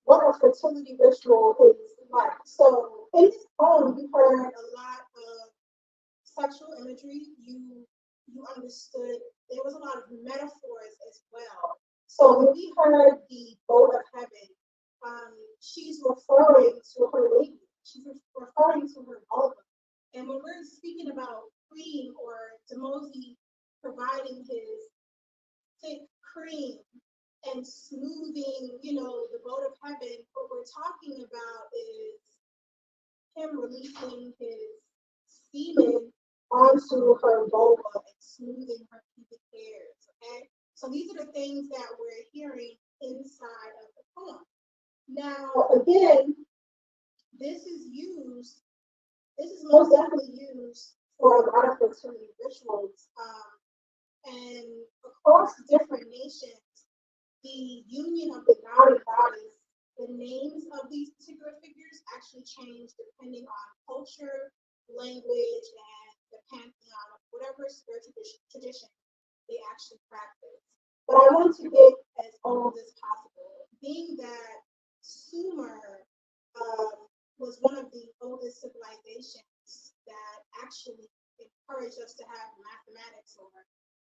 what a fertility ritual is like. So in this poem, we heard a lot of sexual imagery, you understood there was a lot of metaphors as well. So when we heard the boat of heaven, she's referring to her lady. She's referring to her vulva. And when we're speaking about cream or Demosi providing his thick cream and smoothing, the boat of heaven, what we're talking about is him releasing his semen onto her vulva and smoothing her pubic hairs. Okay, so these are the things that we're hearing inside of the poem. Now, again, this is most definitely used for a lot of fertility rituals. And across different nations, the union of the god and goddess, the names of these particular figures actually change depending on culture, language, and the pantheon of whatever spiritual tradition they actually practice. But I want to get as old as possible, being that Sumer was one of the oldest civilizations that actually encouraged us to have mathematics, or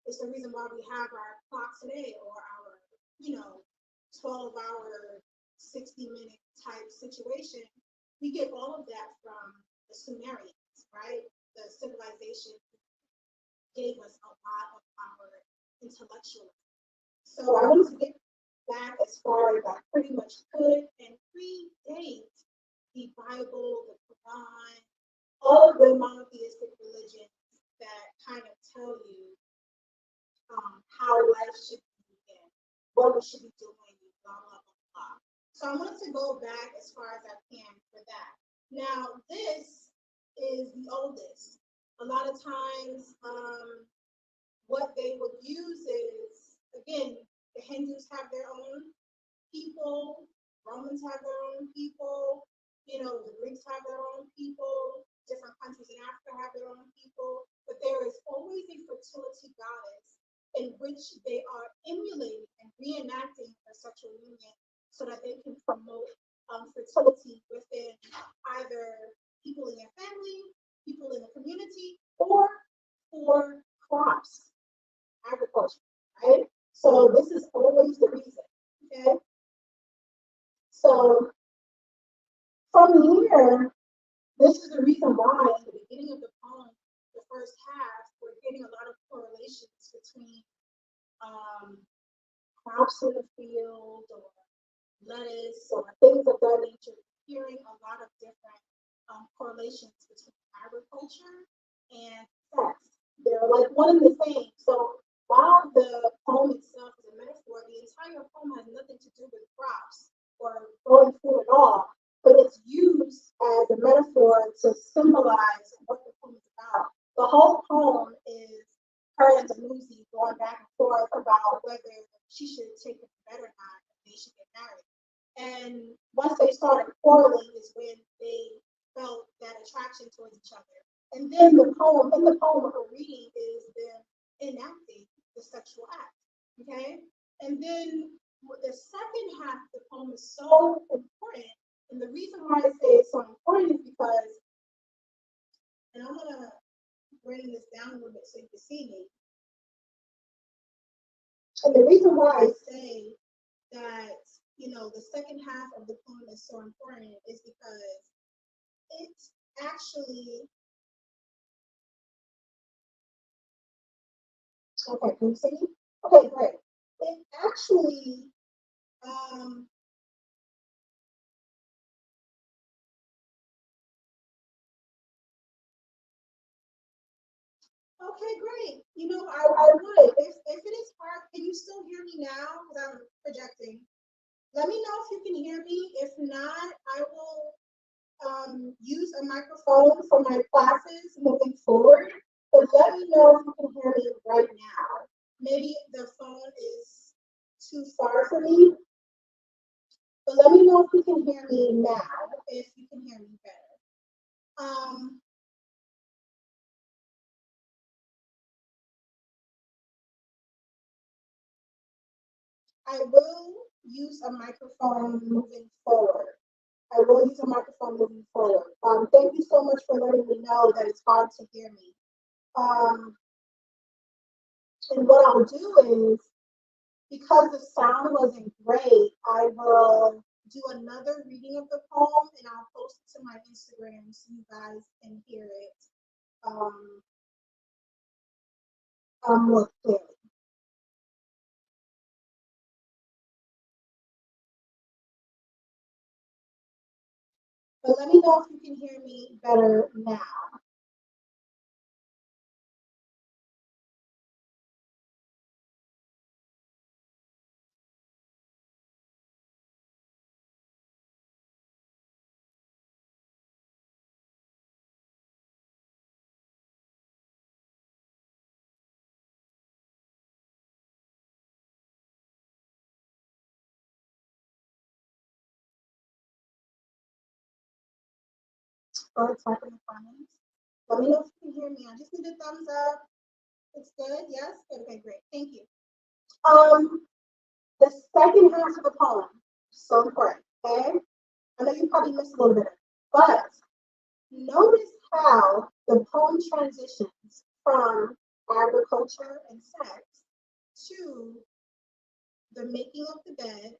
it's the reason why we have our clock today, or our 12-hour, 60-minute type situation. We get all of that from the Sumerians, right? The civilization gave us a lot of our intellectualism. So I wanted to get back as far as I pretty much could and predate the Bible, the Quran, all of the monotheistic religions that kind of tell you how life should be and what we should be doing, blah, blah, blah, blah. So I wanted to go back as far as I can for that. Now, this is the oldest. A lot of times, what they would use is, again, the Hindus have their own people, Romans have their own people, the Greeks have their own people, different countries in Africa have their own people, but there is always a fertility goddess in which they are emulating and reenacting a sexual union so that they can promote fertility within either people in their family, people in the community, or for crops, agriculture, right? So this is always the reason, okay? So from here, this is the reason why in the beginning of the poem, the first half, we're getting a lot of correlations between crops in the field or lettuce or things of that nature, hearing a lot of different correlations between agriculture and sex. They're like one and the same. So while the poem itself is a metaphor, the entire poem has nothing to do with crops or growing food at all, but it's used as a metaphor to symbolize what the poem is about. The whole poem is her and Demuzi going back and forth about whether she should take it better or not, if they should get married. And once they started quarreling is when they felt that attraction towards each other. And then in the poem, her reading is them enacting the sexual act. Okay? And then the second half of the poem is so important. And the reason why I say it's so important is because, and I'm gonna bring this down a little bit so you can see me. And the reason why I say that, the second half of the poem is so important is because it's actually, okay, can you see me? Okay, great. It actually, okay, great. I would. If it is hard, can you still hear me now? Because I'm projecting. Let me know if you can hear me. If not, I will use a microphone for my classes moving forward. But let me know if you can hear me right now. Maybe the phone is too far for me. But let me know if you can hear me now, if you can hear me better. I will use a microphone moving forward. Thank you so much for letting me know that it's hard to hear me. And what I'll do is, because the sound wasn't great, I will do another reading of the poem and I'll post it to my Instagram so you guys can hear it more clearly. But let me know if you can hear me better now. Or type in the comments. Let me know if you can hear me. I just need a thumbs up. It's good. Yes. Okay. Great. Thank you. The second half of the poem, so important. Okay. I know you probably missed a little bit, but notice how the poem transitions from agriculture and sex to the making of the bed,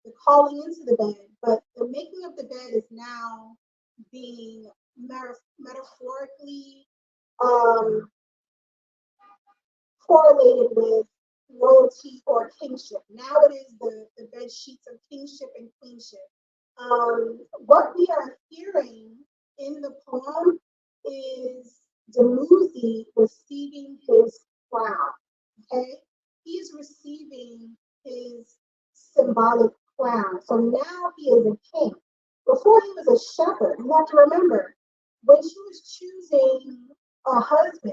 the calling into the bed, but the making of the bed is now being metaphorically correlated with royalty or kingship. Now it is the bed sheets of kingship and queenship. What we are hearing in the poem is Dumuzi receiving his crown. Okay, he's receiving his symbolic crown. So now he is a king. Before he was a shepherd. You have to remember, when she was choosing a husband,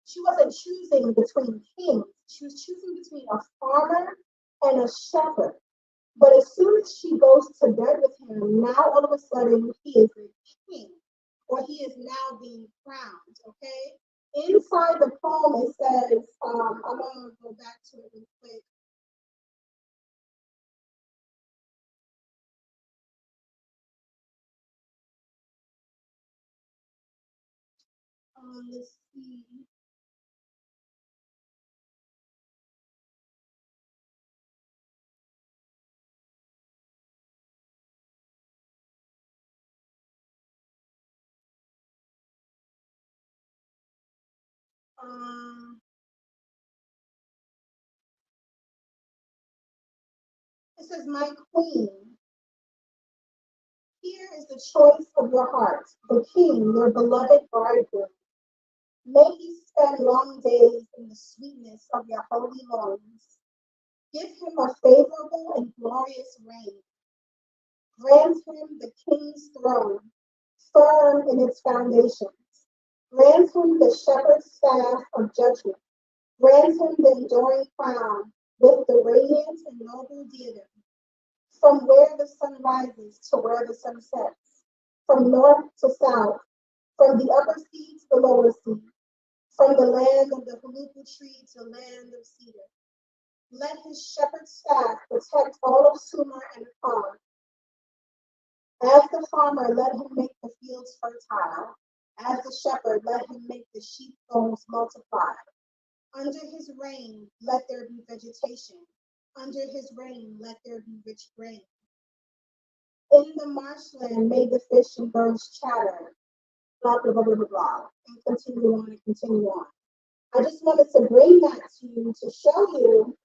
she wasn't choosing between kings. She was choosing between a farmer and a shepherd. But as soon as she goes to bed with him, now all of a sudden he is a king, or he is now being crowned. Okay. Inside the poem, it says, I'm going to go back to it real quick. Let's see. It says, my queen, here is the choice of your heart, the king, your beloved bridegroom. May he spend long days in the sweetness of your holy loins. Give him a favorable and glorious reign. Grant him the king's throne, firm in its foundations. Grant him the shepherd's staff of judgment. Grant him the enduring crown with the radiant and noble diadem. From where the sun rises to where the sun sets, from north to south, from the upper sea to the lower sea, from the land of the Haluku tree to the land of cedar. Let his shepherd's staff protect all of Sumer and Akkad. As the farmer, let him make the fields fertile. As the shepherd, let him make the sheepfolds multiply. Under his reign, let there be vegetation. Under his reign, let there be rich grain. In the marshland, may the fish and birds chatter. Blah, blah, blah, blah, blah, blah. And continue on and continue on. I just wanted to bring that to you to show you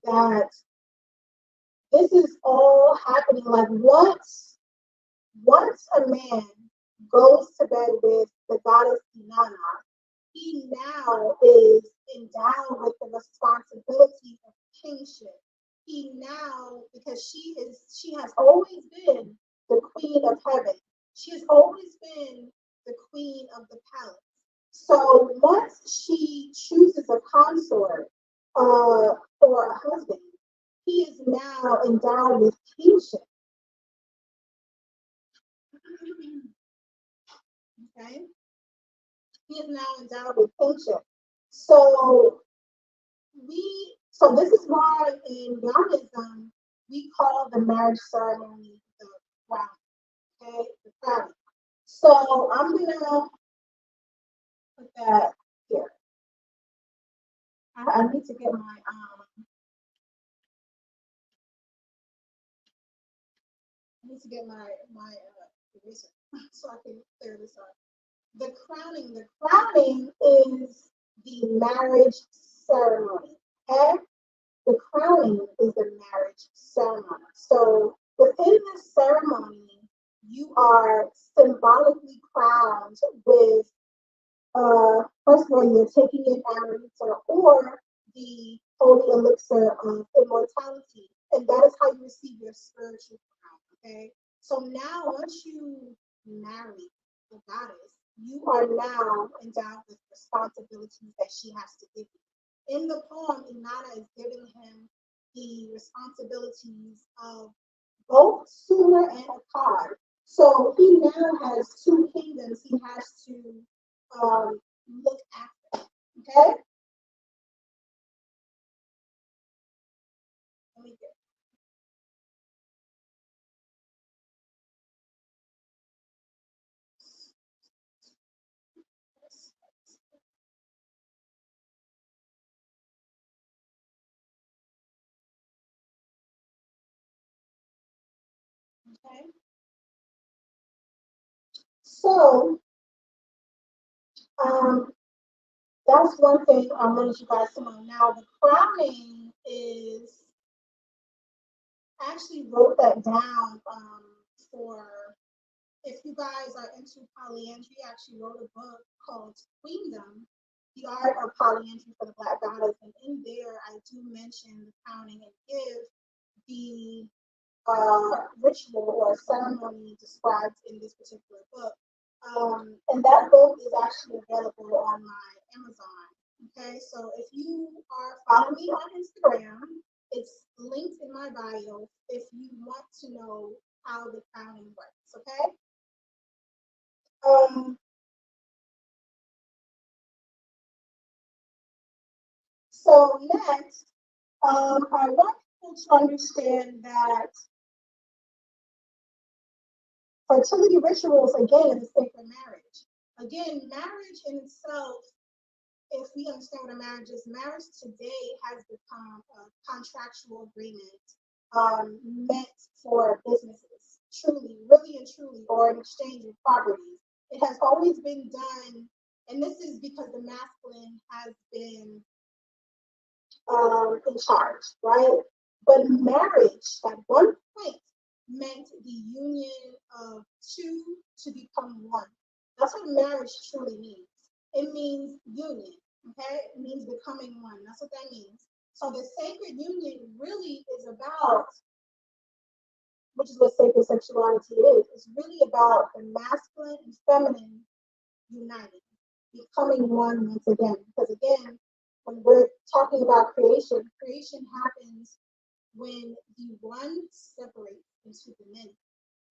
that this is all happening. Like, once a man goes to bed with the goddess Inanna, he now is endowed with the responsibility of kingship. He now, because she has always been the queen of heaven. She has always been the queen of the palace. So once she chooses a consort or a husband, he is now endowed with kingship. Okay? He is now endowed with kingship. So this is why in Yamanism we call the marriage ceremony the crown. Okay, the crown. So I'm gonna put that here. I need to get my eraser so I can clear this up. The crowning. The crowning is the marriage ceremony. Okay? The crowning is the marriage ceremony. So within this ceremony, you are symbolically crowned with, first of all, you're taking in Amrita or the holy elixir of immortality. And that is how you receive your spiritual crown. Okay? So now, once you marry the goddess, you are now endowed with responsibilities that she has to give you. In the poem, Inanna is giving him the responsibilities of both Sumer and Akkad. So he now has two kingdoms he has to look after. Okay? Let me get this. Okay? So that's one thing I wanted you guys to know. Now the crowning is, I actually wrote that down for, if you guys are into polyandry, I actually wrote a book called Queendom, The Art of Polyandry for the Black Goddess. And in there, I do mention the crowning and give the ritual or ceremony described in this particular book. And that book is actually available on my Amazon. Okay, so if you are following me on Instagram, it's linked in my bio if you want to know how the crowning works. Okay. So next, I want people to understand that fertility rituals, again, is a sacred marriage. Again, marriage in itself, if we understand what a marriage today has become a contractual agreement meant for businesses, truly, really and truly, or in exchange of properties. It has always been done, and this is because the masculine has been in charge, right? But marriage at one point meant the union of two to become one. That's what marriage truly means. It means union, okay? It means becoming one. That's what that means. So the sacred union really is about, which is what sacred sexuality is. It's really about the masculine and feminine uniting, becoming one once again. Because again, when we're talking about creation, creation happens when the one separates into the many.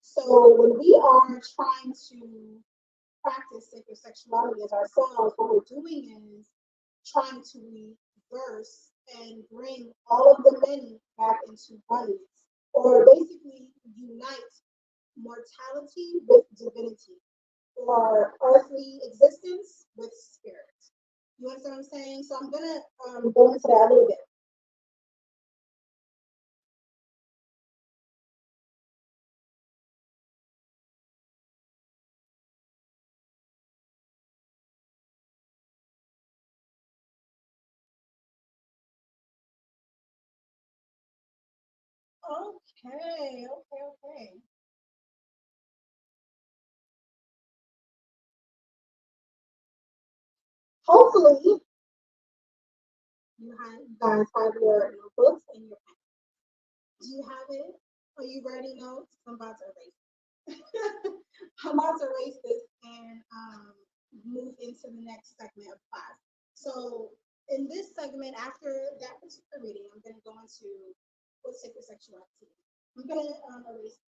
So when we are trying to practice sacred sexuality as ourselves, what we're doing is trying to reverse and bring all of the many back into oneness, or basically unite mortality with divinity, or earthly existence with spirit. You understand what I'm saying? So I'm gonna go into that a little bit. Okay. Hopefully, you guys have your notebooks and your pen. Do you have it? Are you writing notes? I'm about to erase. I'm about to erase this and move into the next segment of class. So in this segment, after that particular reading, I'm going to go into what sacred sexuality is. I'm going to erase.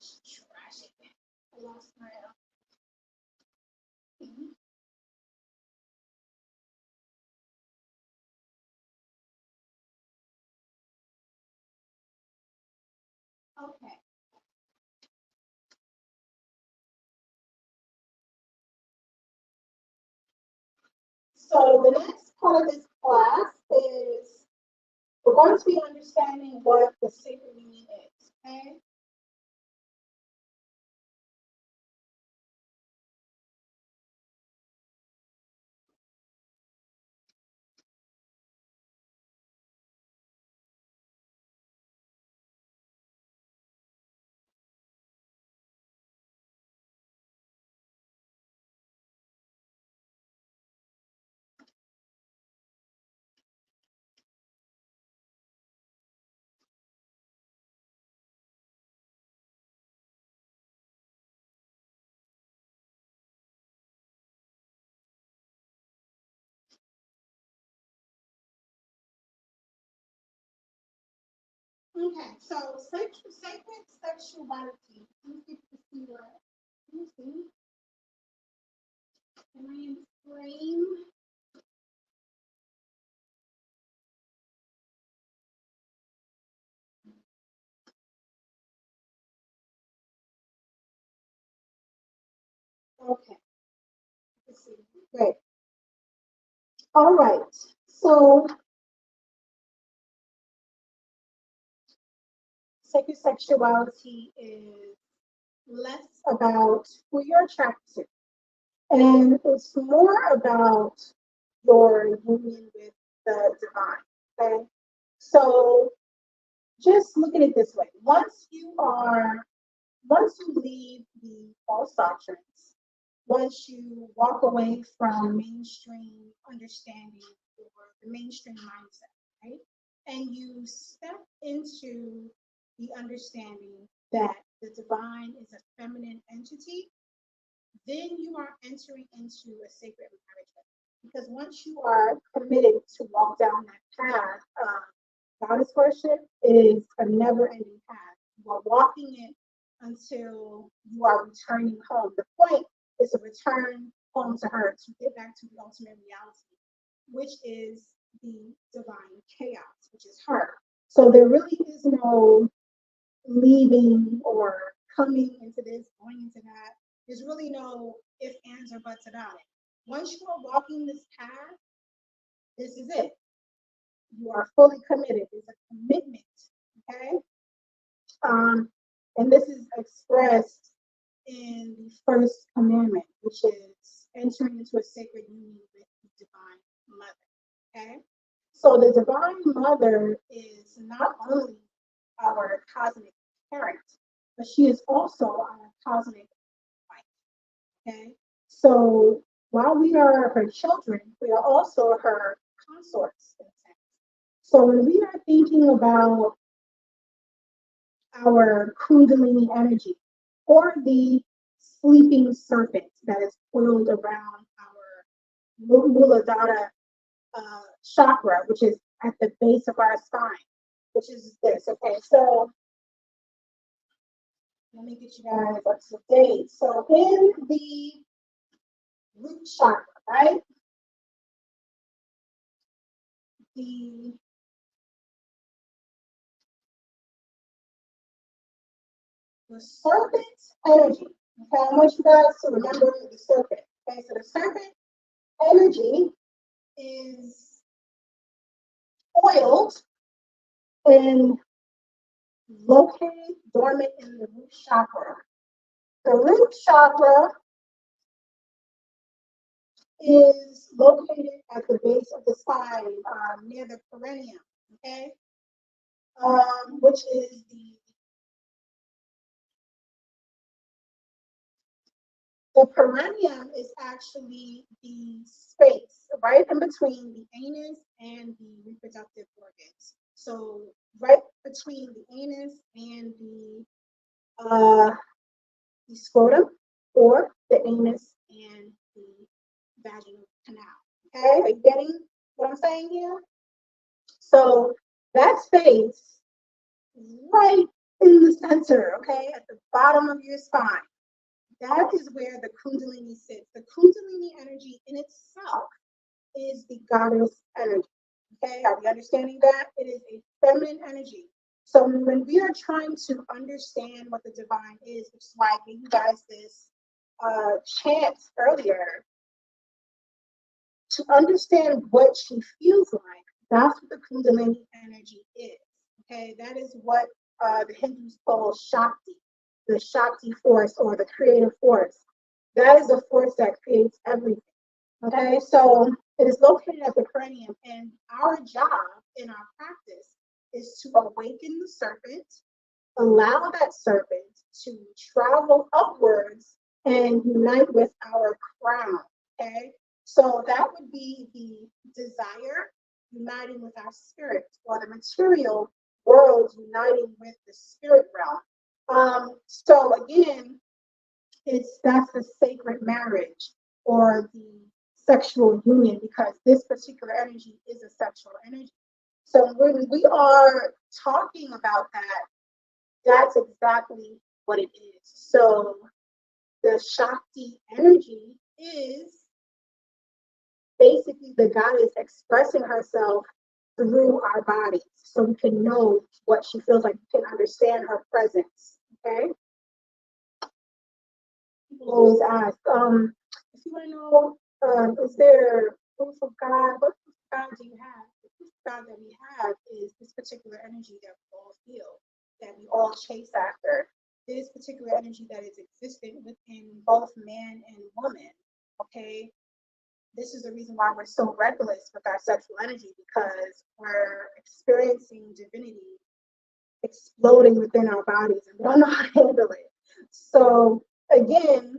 Tragic. I lost my. Okay. So the next part of this class is we're going to be understanding what the sacred union is. Okay. Okay, so sacred sexuality. Let me get to see what. Let me see. Am I in frame? Okay. Let's see. Great. All right. So sacred sexuality is less about who you're attracted to, and it's more about your union with the divine. Okay. So just look at it this way. Once you leave the false doctrines, once you walk away from mainstream understanding or the mainstream mindset, right? And you step into the understanding that the divine is a feminine entity, then you are entering into a sacred marriage. Because once you are committed to walk down that path of goddess worship, it is a never ending path. You are walking it until you are returning home. The point is to return home to her, to get back to the ultimate reality, which is the divine chaos, which is her. So there really is no leaving or coming into this, going into that. There's really no if, ands, or buts about it. Once you are walking this path, this is it. You are fully committed. There's a commitment. Okay. And this is expressed in the first commandment, which is entering into a sacred union with the divine mother. Okay. So the divine mother is not only our cosmic parent, but she is also our cosmic wife. Okay. So while we are her children, we are also her consorts in a sense. So when we are thinking about our Kundalini energy or the sleeping serpent that is coiled around our Muladhara chakra, which is at the base of our spine, which is this. Okay, so let me get you guys up to date. So in the root chakra, right? The serpent energy. Okay, I want you guys to remember the serpent. Okay, so the serpent energy is oiled and located dormant in the root chakra. The root chakra is located at the base of the spine, near the perineum, okay? Which is the perineum is actually the space right in between the anus and the reproductive organs. So right between the anus and the scrotum, or the anus and the vaginal canal. Okay, are you getting what I'm saying here? So that space right in the center, okay, at the bottom of your spine. That is where the Kundalini sits. The Kundalini energy in itself is the goddess energy. Okay, are we understanding that? It is a feminine energy. So when we are trying to understand what the divine is, which is why I gave you guys this chant earlier, to understand what she feels like, that's what the Kundalini energy is. Okay, that is what the Hindus call Shakti, the Shakti force or the creative force. That is the force that creates everything. Okay, so it is located at the cranium, and our job in our practice is to awaken the serpent, allow that serpent to travel upwards and unite with our crown. Okay, so that would be the desire uniting with our spirit, or the material world uniting with the spirit realm. So again, that's the sacred marriage or the sexual union, because this particular energy is a sexual energy. So when we are talking about that, that's exactly what it is. So the Shakti energy is basically the goddess expressing herself through our bodies, so we can know what she feels like, we can understand her presence. Okay. People always ask, if you want to know, is there proof of God? What proof of God do you have? The proof of God that we have is this particular energy that we all feel, that we all chase after. This particular energy that is existent within both man and woman. Okay. This is the reason why we're so reckless with our sexual energy, because we're experiencing divinity exploding within our bodies and we don't know how to handle it. So again,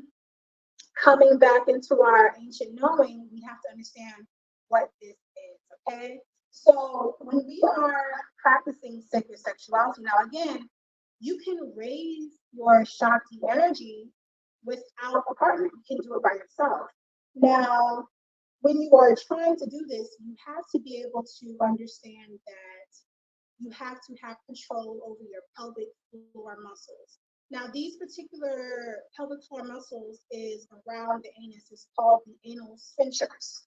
coming back into our ancient knowing, we have to understand what this is, okay? So when we are practicing sacred sexuality, now again, you can raise your Shakti energy without a partner. You can do it by yourself. Now, when you are trying to do this, you have to be able to understand that you have to have control over your pelvic floor muscles. Now, these particular pelvic floor muscles is around the anus. It's called the anal sphincters.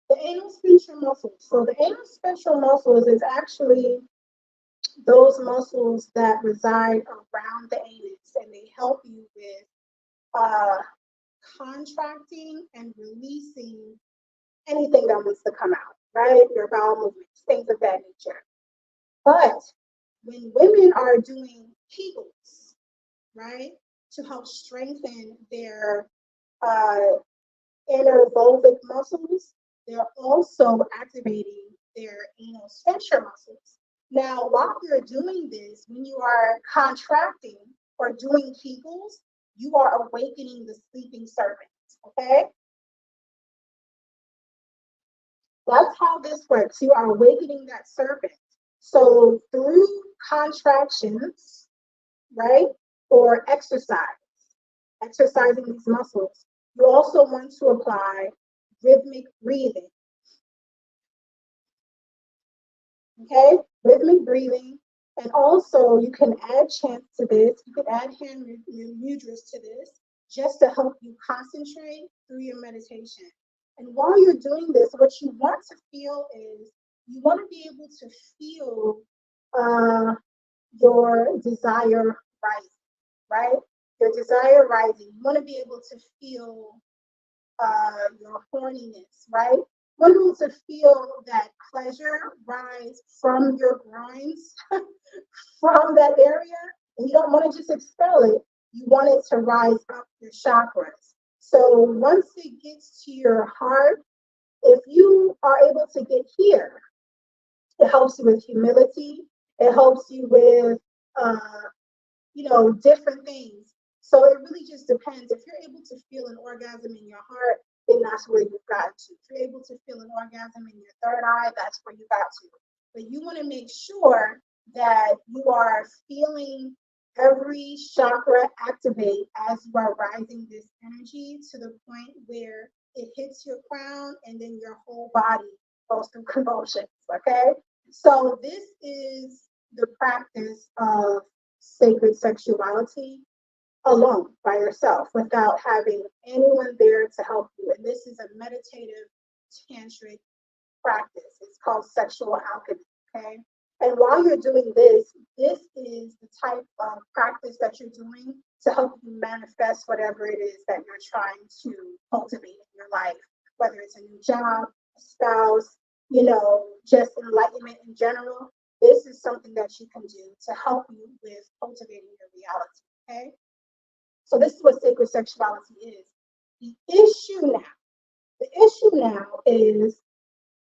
The anal sphincter muscles. So the anal sphincter muscles is actually those muscles that reside around the anus, and they help you with contracting and releasing anything that wants to come out, right? Your bowel movements, things of that nature. But when women are doing Kegels, right, to help strengthen their inner vulvic muscles, they're also activating their anal sphincter muscles. Now, while you're doing this, when you are contracting or doing Kegels, you are awakening the sleeping serpent, okay? That's how this works. You are awakening that serpent. So through contractions, right, or exercising these muscles, you also want to apply rhythmic breathing. Okay, rhythmic breathing. And also you can add chants to this. You can add hand mudras to this, just to help you concentrate through your meditation. And while you're doing this, what you want to feel is, you want to be able to feel your desire rising, right? Your desire rising. You want to be able to feel your horniness, right? You want to be able to feel that pleasure rise from your groins, from that area. And you don't want to just expel it. You want it to rise up your chakras. So once it gets to your heart, if you are able to get here, it helps you with humility. It helps you with, different things. So it really just depends. If you're able to feel an orgasm in your heart, then that's where you've got to. If you're able to feel an orgasm in your third eye, that's where you got to. But you want to make sure that you are feeling every chakra activate as you are rising this energy to the point where it hits your crown and then your whole body goes through convulsions. Okay, so this is the practice of sacred sexuality alone by yourself without having anyone there to help you. And this is a meditative tantric practice. It's called sexual alchemy. Okay. And while you're doing this, this is the type of practice that you're doing to help you manifest whatever it is that you're trying to cultivate in your life, whether it's a new job, a spouse, just enlightenment in general. This is something that you can do to help you with cultivating your reality. Okay. So this is what sacred sexuality is. The issue now is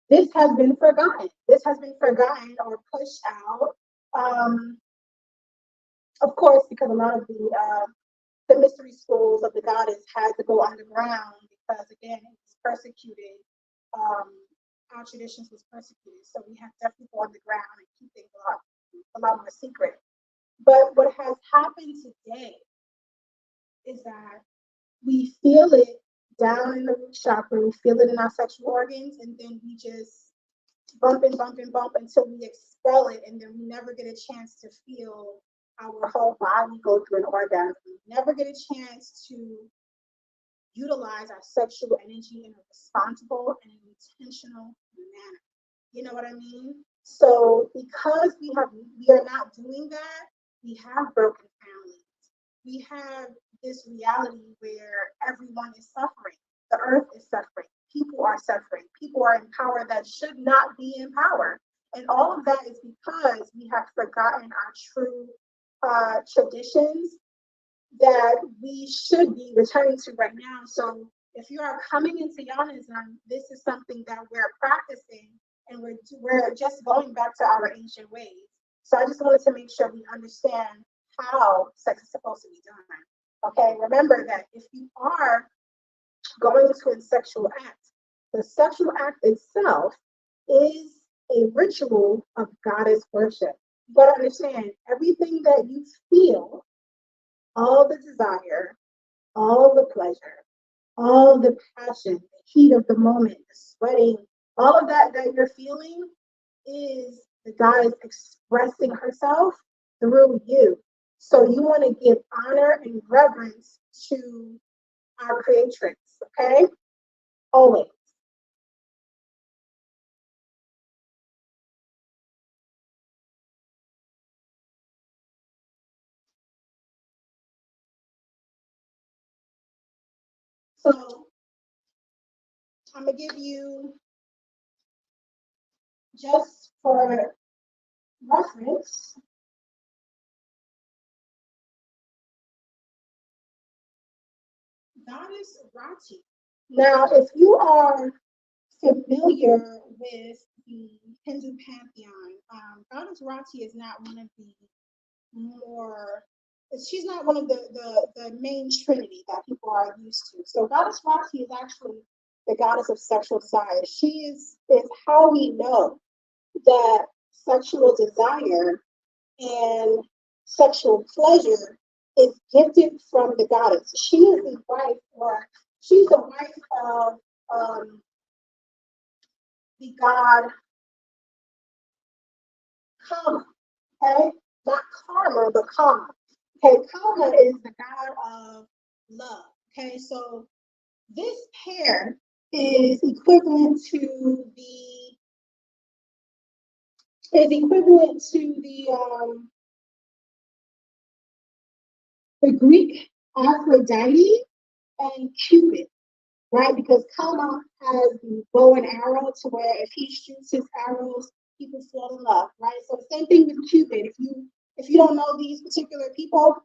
this has been forgotten. This has been forgotten or pushed out. Of course, because a lot of the mystery schools of the goddess had to go underground because again, it was persecuted. Our traditions was persecuted, so we have to definitely go underground and keep things a lot more secret. But what has happened today is that we feel it down in the root chakra, we feel it in our sexual organs, and then we just bump and bump and bump until we expel it, and then we never get a chance to feel our whole body go through an orgasm. We never get a chance to utilize our sexual energy in a responsible and intentional manner. You know what I mean? So because we are not doing that, we have broken families. We have this reality where everyone is suffering. The earth is suffering. People are suffering. People are in power that should not be in power. And all of that is because we have forgotten our true traditions that we should be returning to right now. So if you are coming into Yanism, this is something that we're practicing, and we're just going back to our ancient ways. So I just wanted to make sure we understand how sex is supposed to be done. Okay, remember that if you are going into a sexual act, the sexual act itself is a ritual of goddess worship. You gotta understand everything that you feel, all the desire, all the pleasure, all the passion, the heat of the moment, the sweating, all of that that you're feeling is the goddess expressing herself through you. So you want to give honor and reverence to our creatrix, okay? Always. So I'm gonna give you, just for reference, Goddess Rati. Now, if you are familiar with the Hindu pantheon, Goddess Rati is not one of the more, she's not one of the main trinity that people are used to. So Goddess Rati is actually the goddess of sexual desire. She is how we know that sexual desire and sexual pleasure is gifted from the goddess. She is the wife, or she's the wife of the god Kama. Okay, not karma, but Kama. Okay, Kama is the god of love. Okay, so this pair is equivalent to the Greek Aphrodite and Cupid, right? Because Kama has the bow and arrow to where if he shoots his arrows, people fall in love, right? So same thing with Cupid. If you don't know these particular people,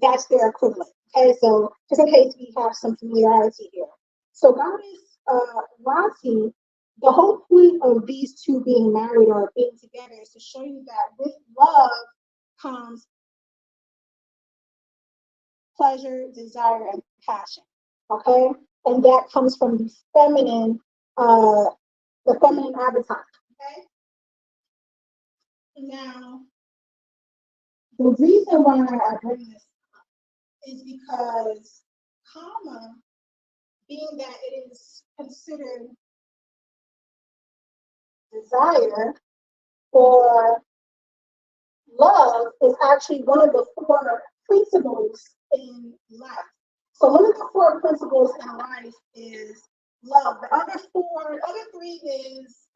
that's their equivalent. Okay, so just in case we have some familiarity here. So Goddess Rati, the whole point of these two being married or being together is to show you that with love comes pleasure, desire, and passion. Okay, and that comes from uh, the feminine avatar. Okay, now The reason why I bring this up is because karma, being that it is considered desire or love, is actually one of the four principles in life. So one of the four principles in life is love. The other three is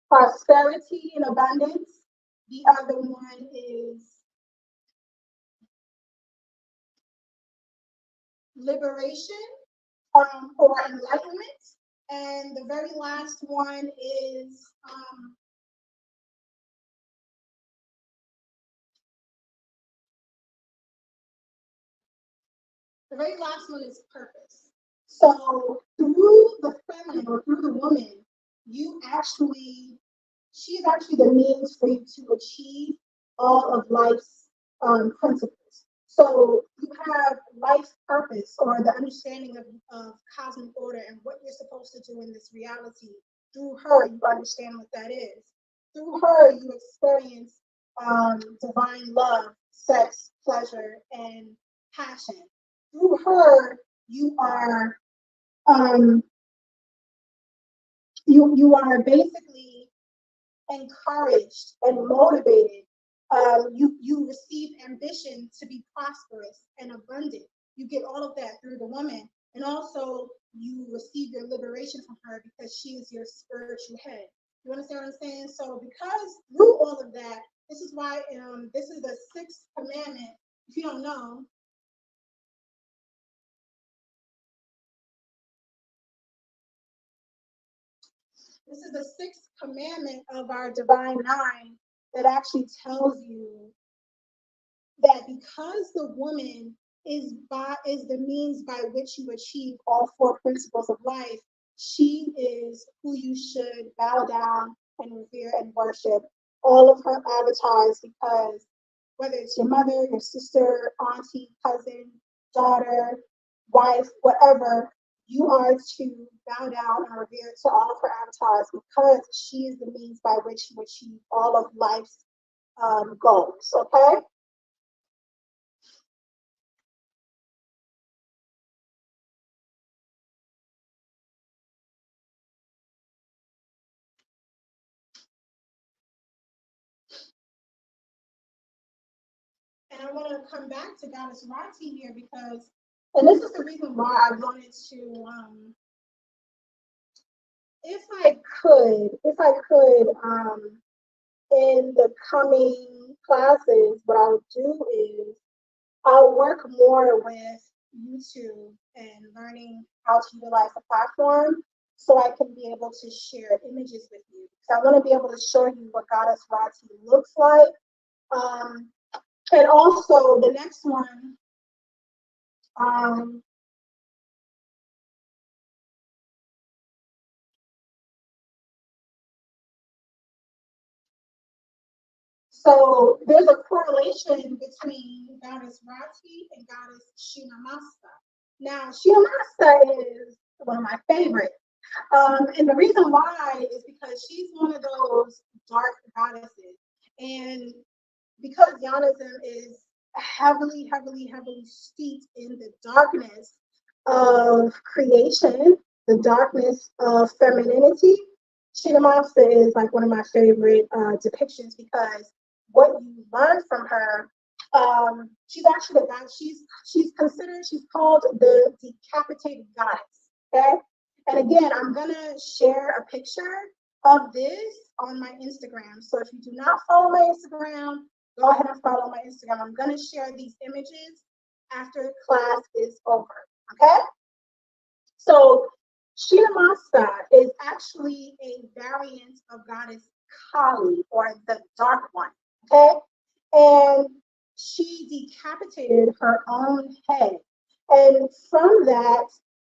prosperity and abundance. The other one is liberation or enlightenment. And the very last one is purpose. So through the feminine or through the woman, she's actually the means for you to achieve all of life's principles. So you have life's purpose or the understanding of cosmic order and what you're supposed to do in this reality. Through her, you understand what that is. Through her, you experience divine love, sex, pleasure, and passion. Through her, you are um, you are basically encouraged and motivated. You receive ambition to be prosperous and abundant. You get all of that through the woman, and also you receive your liberation from her because she is your spiritual head. You understand what I'm saying? So because through all of that, this is why this is the sixth commandment. If you don't know, this is the sixth commandment of our divine nine that actually tells you that because the woman is the means by which you achieve all four principles of life, she is who you should bow down and revere and worship all of her avatars, because whether it's your mother, your sister, auntie, cousin, daughter, wife, whatever, you are to bow down and revere to all of her avatars because she is the means by which you achieve all of life's goals. Okay. And I want to come back to Goddess Rati here because, and this is the reason why I wanted to, if I could, in the coming classes, what I'll do is I'll work more with YouTube and learning how to utilize the platform so I can be able to share images with you. Because I want to be able to show you what Goddess Rati looks like. And also the next one, um, so there's a correlation between Goddess Rati and Goddess Shinamasta. Now, Shinamasta is one of my favorites. And the reason why is because she's one of those dark goddesses. And because Yanism is heavily, heavily, heavily steeped in the darkness of creation, the darkness of femininity, Shinamasa is like one of my favorite depictions because what you learn from her, she's actually the god. She's called the decapitated goddess. Okay, and again, I'm gonna share a picture of this on my Instagram. So if you do not follow my Instagram, go ahead and follow my Instagram. I'm gonna share these images after class is over. Okay. So Shinamasta is actually a variant of goddess Kali, or the dark one. Okay, and she decapitated her own head, and from that,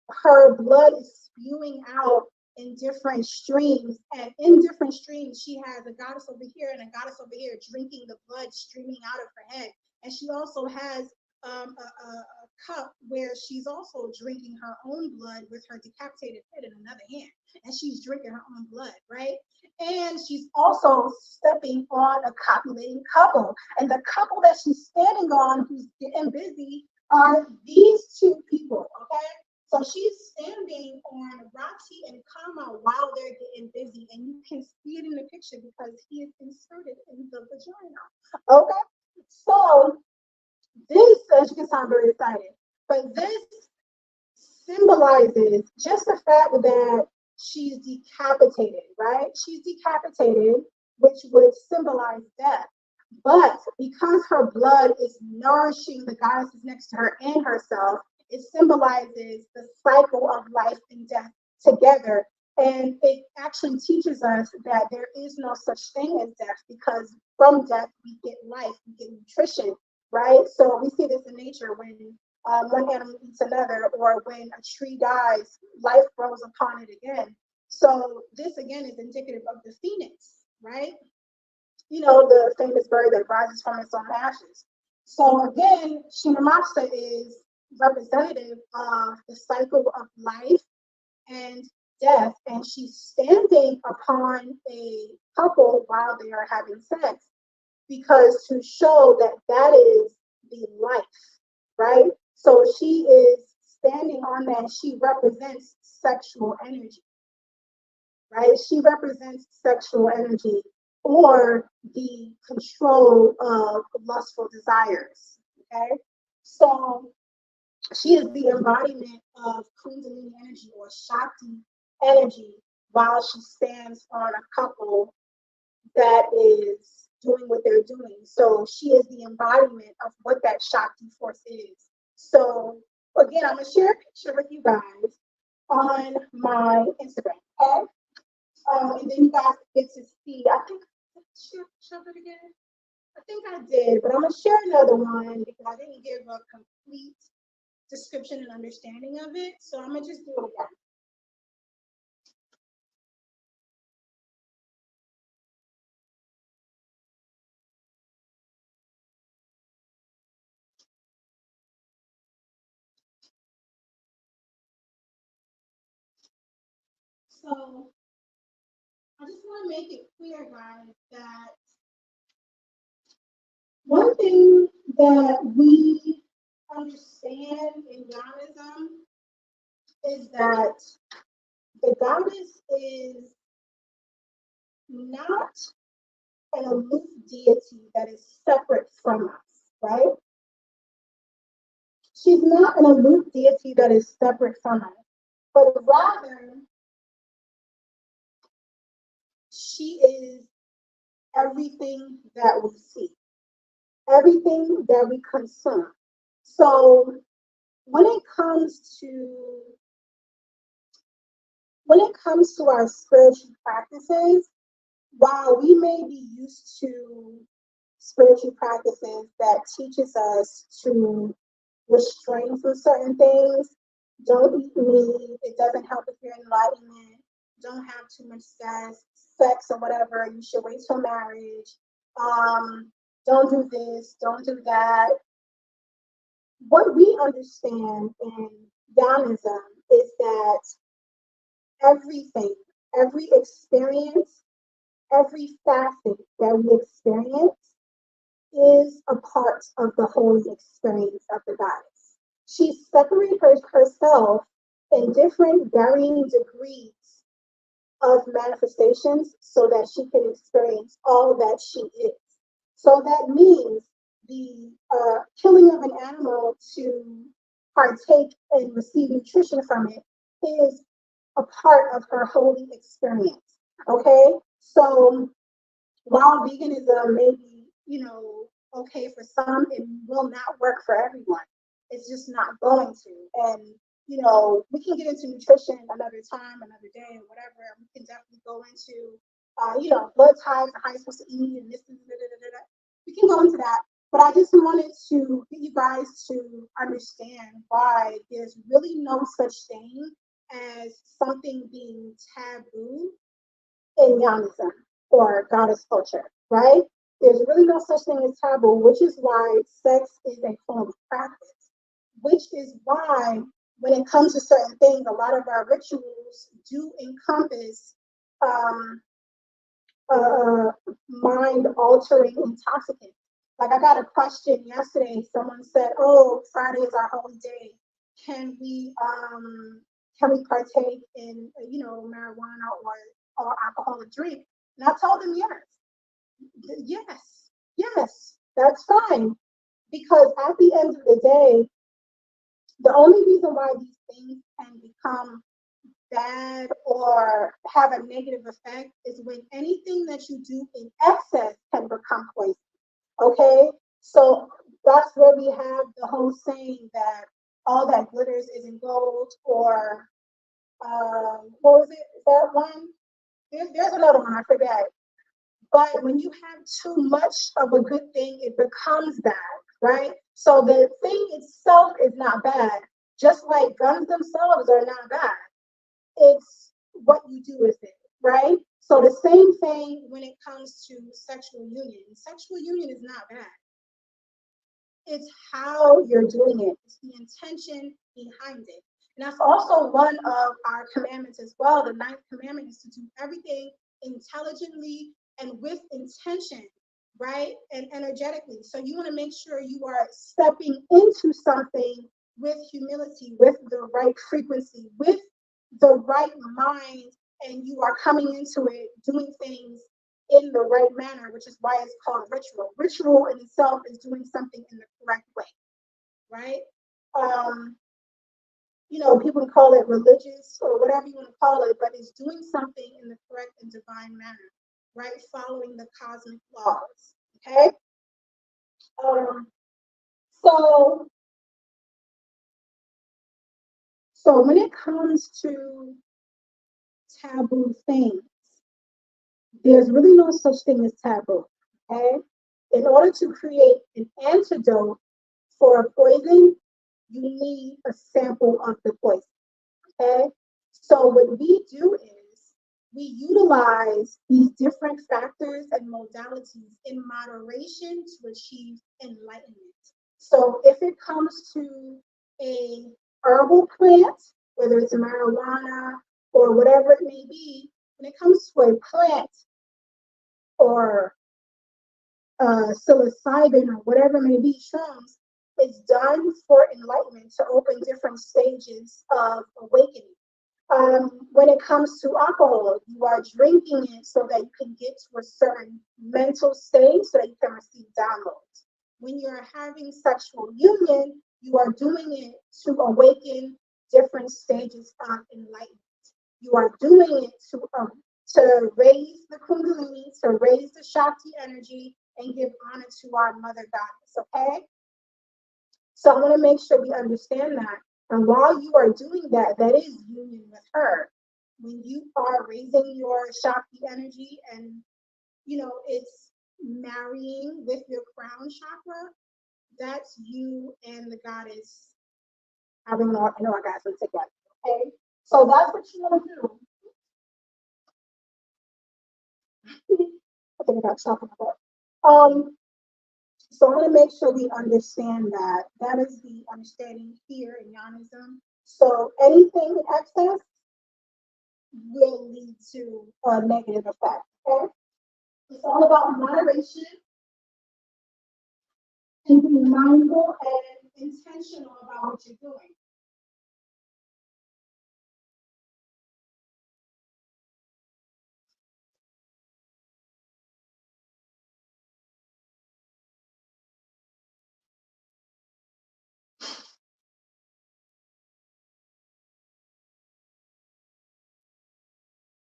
her blood is spewing out in different streams, and in different streams, she has a goddess over here and a goddess over here drinking the blood streaming out of her head, and she also has a cup where she's also drinking her own blood with her decapitated head in another hand, and she's drinking her own blood, right? And she's also stepping on a copulating couple, and the couple that she's standing on, who's getting busy, are these two people, okay? So she's standing on Roxy and Kama while they're getting busy, and you can see it in the picture because he is inserted in the vagina. Okay, so this, as you can sound very excited, but this symbolizes just the fact that she's decapitated, right? She's decapitated, which would symbolize death. But because her blood is nourishing the goddesses next to her and herself, it symbolizes the cycle of life and death together. And it actually teaches us that there is no such thing as death, because from death we get life, we get nutrition, right? So we see this in nature when one animal eats another, or when a tree dies, life grows upon it again. So this again is indicative of the phoenix, right? You know, the famous bird that rises from its own ashes. So again, Shinamasa is representative of the cycle of life and death, and she's standing upon a couple while they are having sex, because to show that that is the life, right? So she is standing on that. She represents sexual energy, right? She represents sexual energy, or the control of lustful desires, okay? So she is the embodiment of Kundalini energy or Shakti energy while she stands on a couple that is doing what they're doing. So she is the embodiment of what that Shakti force is. So again, I'm gonna share a picture with you guys on my Instagram, okay? And then you guys get to see. I think show it again. I think I did, but I'm gonna share another one because I didn't give a complete description and understanding of it. So I'm gonna just do it again. So I just want to make it clear, guys, that one thing that we understand in Jainism is that the goddess is not an aloof deity that is separate from us, right? She's not an aloof deity that is separate from us, but rather she is everything that we see, everything that we consume. So when it comes to our spiritual practices, while we may be used to spiritual practices that teaches us to restrain from certain things, don't eat meat, it doesn't help with your enlightenment, don't have too much sex or whatever, you should wait till marriage, don't do this, don't do that. What we understand in Dharmism is that everything, every experience, every facet that we experience is a part of the holy experience of the goddess. She separated herself in different varying degrees of manifestations so that she can experience all that she is. So that means the killing of an animal to partake and receive nutrition from it is a part of her holy experience. Okay, so while veganism may be, okay for some, it will not work for everyone. It's just not going to. And, we can get into nutrition another time, another day, or whatever. And we can definitely go into, blood types and how you're supposed to eat and this and da. We can go into that. But I just wanted to get you guys to understand why there's really no such thing as something being taboo in Jainism or goddess culture, right? There's really no such thing as taboo, which is why sex is a form of practice, which is why when it comes to certain things, a lot of our rituals do encompass um, mind altering intoxicants. Like I got a question yesterday. Someone said, "Oh, Friday is our holy day. Can we um can we partake in marijuana or alcoholic drink?" And I told them yes, that's fine. Because at the end of the day, the only reason why these things can become bad or have a negative effect is when anything that you do in excess can become poison. Okay? So that's where we have the whole saying that all that glitters isn't gold, or what was it? Is that one? There's another one, I forget. But when you have too much of a good thing, it becomes bad, right? So the thing itself is not bad, just like guns themselves are not bad. It's what you do with it, right? So the same thing when it comes to sexual union. Sexual union is not bad. It's how you're doing it. It's the intention behind it. And that's also one of our commandments as well. The ninth commandment is to do everything intelligently and with intention, right? And energetically. So you want to make sure you are stepping into something with humility, with the right frequency, with the right mind, and you are coming into it doing things in the right manner, which is why it's called ritual. Ritual in itself is doing something in the correct way, right? Um, people call it religious or whatever you want to call it, but it's doing something in the correct and divine manner, right? Following the cosmic laws, okay? Um, so, so when it comes to taboo things, there's really no such thing as taboo, okay? In order to create an antidote for a poison, you need a sample of the poison, okay? So what we do is we utilize these different factors and modalities in moderation to achieve enlightenment. So if it comes to a herbal plant, whether it's a marijuana or whatever it may be, when it comes to a plant or psilocybin or whatever may be, shrooms, it's done for enlightenment to open different stages of awakening. When it comes to alcohol, you are drinking it so that you can get to a certain mental state so that you can receive downloads. When you're having sexual union, you are doing it to awaken different stages of enlightenment. You are doing it to raise the kundalini, to raise the Shakti energy, and give honor to our mother goddess, okay? So I want to make sure we understand that. And while you are doing that, that is union with her. When you are raising your Shakti energy and, it's marrying with your crown chakra, that's you and the goddess having an orgasm together, okay? So that's what you want to do. I think I got chocolate. So I want to make sure we understand that. That is the understanding here in Yanism. So anything in excess will lead to a negative effect. Okay? It's all about moderation and being mindful and intentional about what you're doing.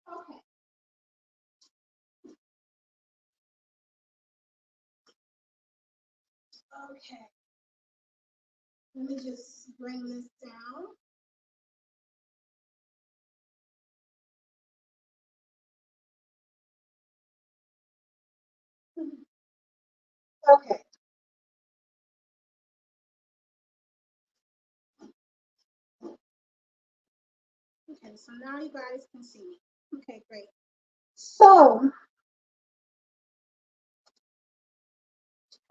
Okay. Okay. Let me just bring this down. Okay. Okay. So now you guys can see me. Okay, great. So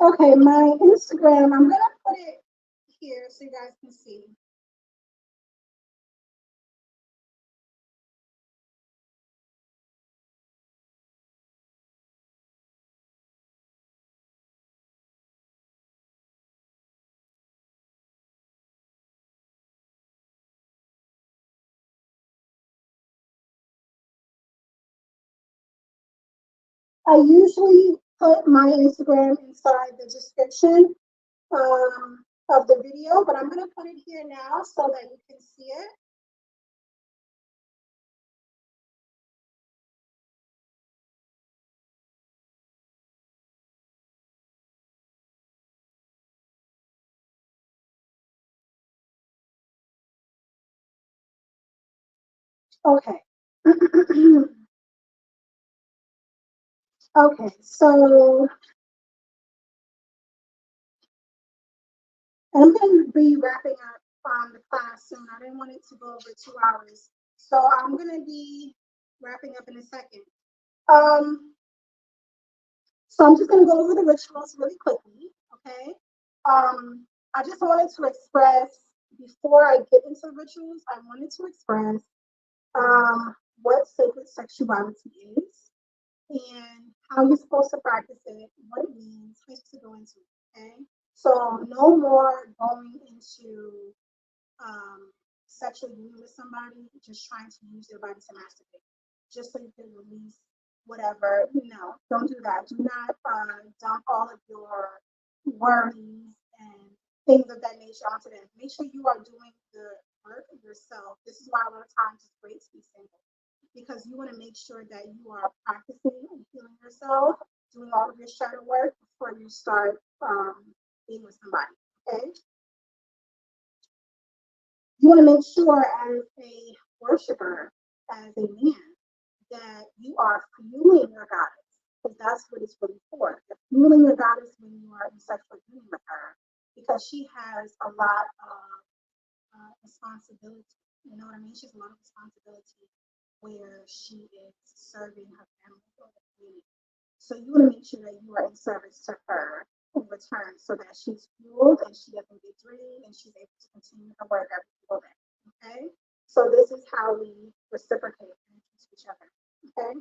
Okay, my Instagram, I'm gonna put it here so you guys can see. I usually put my Instagram inside the description of the video, but I'm gonna put it here now so that you can see it. Okay. Okay, so I'm going to be wrapping up the class soon. I didn't want it to go over 2 hours. So I'm going to be wrapping up in a second. Um, so I'm just going to go over the rituals really quickly, okay? I just wanted to express, before I get into the rituals, I wanted to express what sacred sexuality is and how you're supposed to practice it, what it means, who you're supposed to go into, okay? So no more going into sexual union with somebody, just trying to use their body to masturbate, just so you can release whatever. No, don't do that. Do not dump all of your worries and things of that nature onto them. Make sure you are doing the work yourself. This is why a lot of times it's great to be single, because you want to make sure that you are practicing and healing yourself, doing all of your shadow work before you start being with somebody. Okay. You want to make sure as a worshiper, as a man, that you are fueling your goddess, because that's what it's really for. You're fueling your goddess when you are in sexual union with her, because she has a lot of responsibility. You know what I mean? She has a lot of responsibility where she is serving her family or the community. So you want to make sure that you are in service to her in return, so that she's fueled and she doesn't get drained and she's able to continue her work every single day. Okay? So this is how we reciprocate to each other. Okay?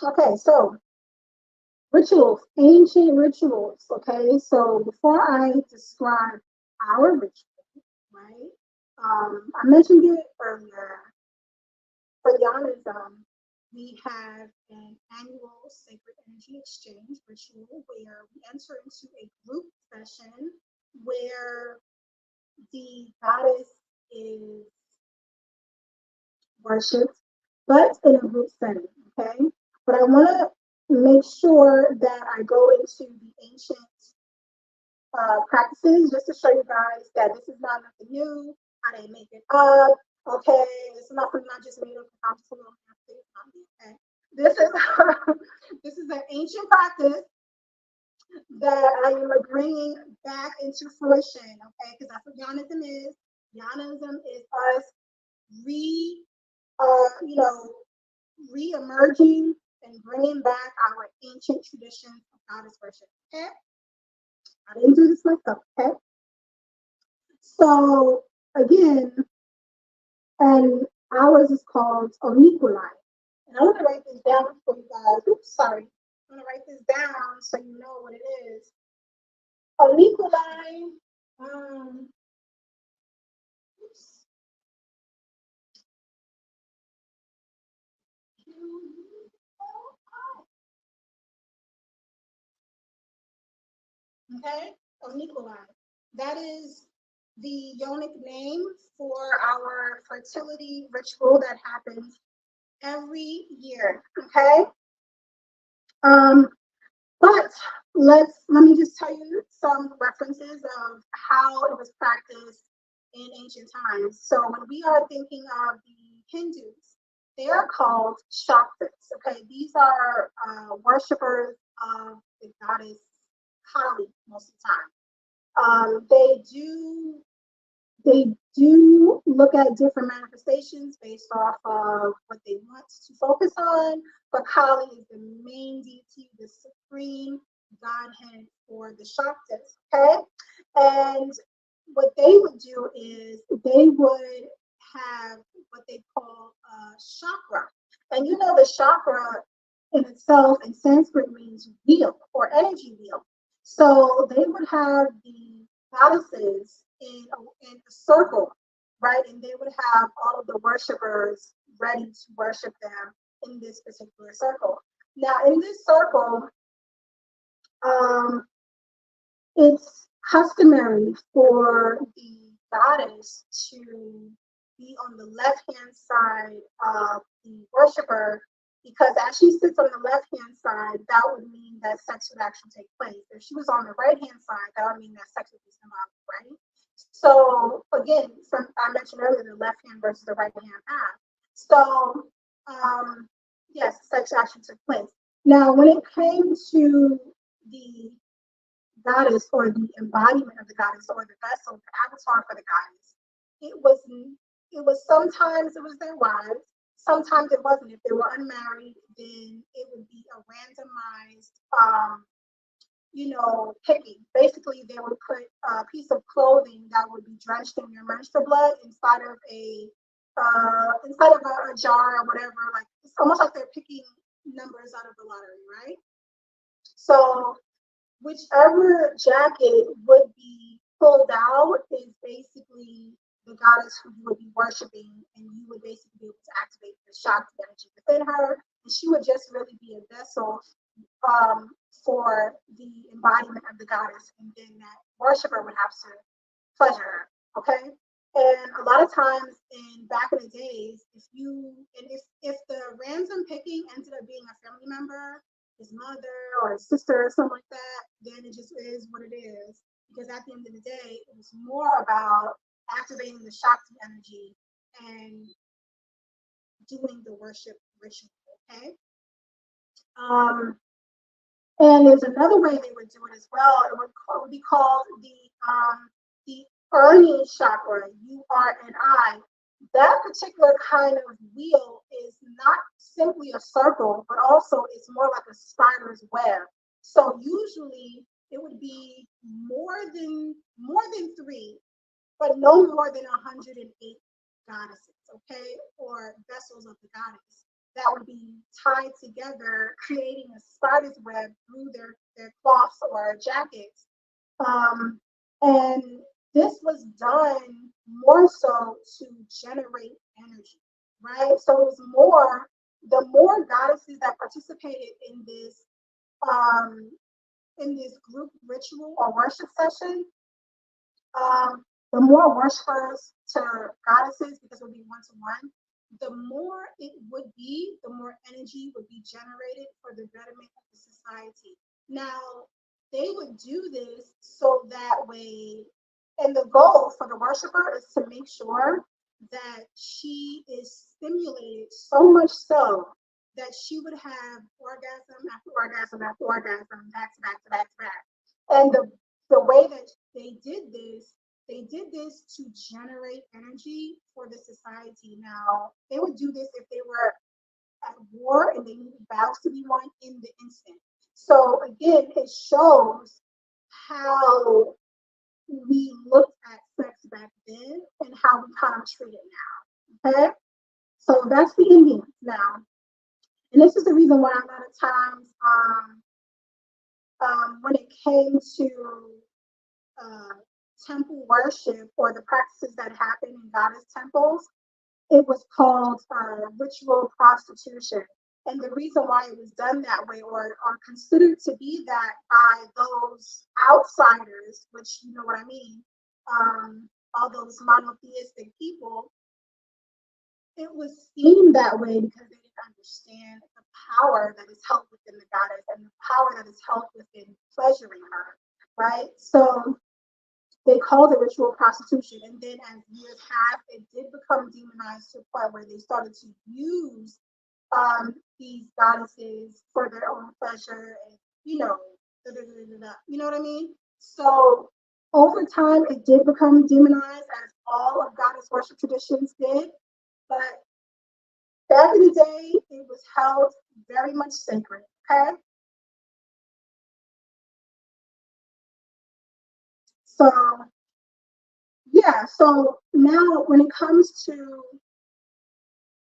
Okay, so rituals, ancient rituals. Okay, so before I describe our ritual, right? I mentioned it earlier. For Yanism, we have an annual sacred energy exchange ritual where we enter into a group session where the goddess is worshipped, but in a group setting. Okay, but I want to make sure that I go into the ancient practices just to show you guys that this is not nothing new. I didn't make it up. Okay, this is nothing I just made up because I'm just a little nasty. It's not me. Okay, this is this is an ancient practice that I am bringing back into fruition. Okay, because that's what Yanism is. Yanism is us re, you know, re-emerging and bringing back our ancient traditions of goddess worship. Okay, I didn't do this myself. Okay. So again, and ours is called Onikulai. And I'm gonna write this down for you guys. Oops, sorry. I'm gonna write this down so you know what it is. Onikulai. Um, oops. Okay, Onikulai. That is the yonic name for our fertility ritual that happens every year. Okay. Um, But let me just tell you some references of how it was practiced in ancient times. So when we are thinking of the Hindus, they are called Shaktas. Okay, these are worshippers of the goddess Kali most of the time. They do look at different manifestations based off of what they want to focus on. But Kali is the main deity, the supreme godhead for the Shaktas. Okay, and what they would do is they would have what they call a chakra, and you know the chakra in itself in Sanskrit means wheel or energy wheel. So they would have the goddesses in a circle, right? And they would have all of the worshipers ready to worship them in this particular circle. Now, in this circle, um, it's customary for the goddess to be on the left hand side of the worshiper because as she sits on the left hand side, that would mean that sex would actually take place. If she was on the right hand side, that would mean that sex would be symbolic, right? So again, from I mentioned earlier the left hand versus the right hand path. So yes, sex actually took place. Now, when it came to the goddess or the embodiment of the goddess or the vessel, the avatar for the goddess. It was sometimes it was their wives, sometimes it wasn't. If they were unmarried, then it would be a randomized picking. Basically they would put a piece of clothing that would be drenched in your menstrual blood inside of a jar or whatever. Like it's almost like they're picking numbers out of the lottery, right? So whichever jacket would be pulled out is basically the goddess who you would be worshiping, and you would basically be able to activate the Shakti energy within her, and she would just really be a vessel for the embodiment of the goddess, and then that worshiper would have to pleasure her. Okay. And a lot of times in back in the days, if the random picking ended up being a family member, his mother or his sister or something like that, then it just is what it is. Because at the end of the day, it was more about activating the Shakti energy and doing the worship ritual. Okay. And there's another way they would do it as well. It would be called the earning chakra, URNI. That particular kind of wheel is not simply a circle, but also it's more like a spider's web. So usually it would be more than three, but no more than 108 goddesses, okay, or vessels of the goddess that would be tied together, creating a spider's web through their cloths or jackets. And this was done more so to generate energy, right? So it was the more goddesses that participated um, in this group ritual or worship session, the more worshipers to goddesses, because it would be one to one, the more it would be, the more energy would be generated for the betterment of the society. Now, they would do this so that way, and the goal for the worshiper is to make sure that she is stimulated so much so that she would have orgasm after orgasm after orgasm, back to back to back to back. And the way that they did this to generate energy for the society. Now, they would do this if they were at war and they needed battles to be won in the instant. So again, it shows how we looked at sex back then and how we kind of treat it now. Okay? So that's the Indians now. And this is the reason why a lot of times when it came to uh, temple worship or the practices that happen in goddess temples, it was called ritual prostitution. And the reason why it was done that way or considered to be that by those outsiders, which you know what I mean, all those monotheistic people, it was seen that way because they didn't understand the power that is held within the goddess and the power that is held within pleasuring her, right? So they called it ritual prostitution. And then as years passed, it did become demonized to a point where they started to use these goddesses for their own pleasure and, you know, you know what I mean? So Over time, it did become demonized, as all of goddess worship traditions did. But back in the day, it was held very much sacred. Okay, so yeah. So now, when it comes to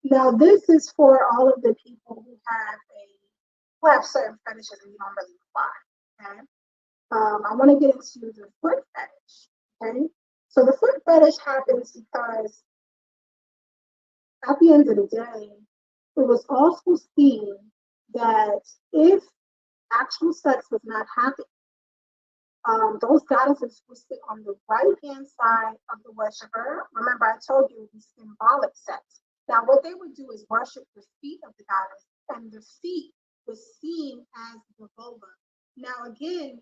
now, this is for all of the people who have certain fetishes and you don't really apply. Okay, I want to get into the foot fetish. Okay, so the foot fetish happens because at the end of the day, it was also seen that if actual sex was not happening, those goddesses would sit on the right hand side of the worshiper. Remember, I told you it would be symbolic sex. Now, what they would do is worship the feet of the goddess, and the feet was seen as the vulva. Now, again,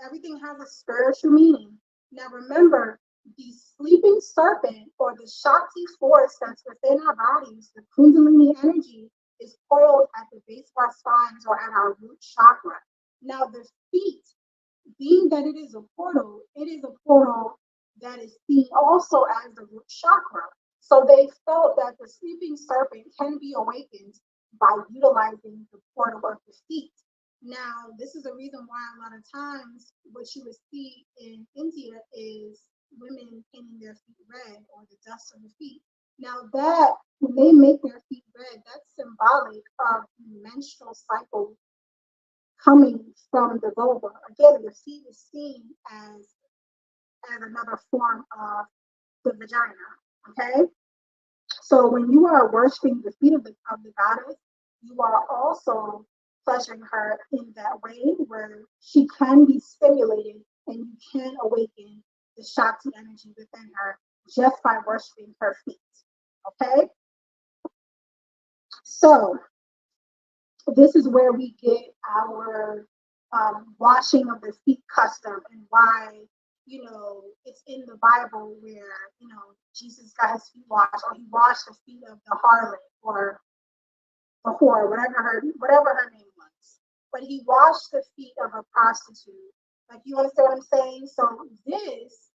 everything has a spiritual meaning. Now, remember, the sleeping serpent or the Shakti force that's within our bodies, the Kundalini energy, is coiled at the base of our spines or at our root chakra. Now, the feet, being that it is a portal that is seen also as the root chakra. So they felt that the sleeping serpent can be awakened by utilizing the portal of the feet. Now, this is a reason why a lot of times what you would see in India is women painting their feet red or the dust of the feet. Now, that when they make their feet red, that's symbolic of the menstrual cycle coming from the vulva. Again, the feet is seen as another form of the vagina. Okay, so when you are worshiping the feet of the goddess, you are also pleasuring her in that way where she can be stimulated and you can awaken the Shakti energy within her just by worshiping her feet. Okay, so this is where we get our washing of the feet custom and why, it's in the Bible where, Jesus got his feet washed or he washed the feet of the harlot or the whore, whatever her name was. But he washed the feet of a prostitute. Like, you understand what I'm saying? So this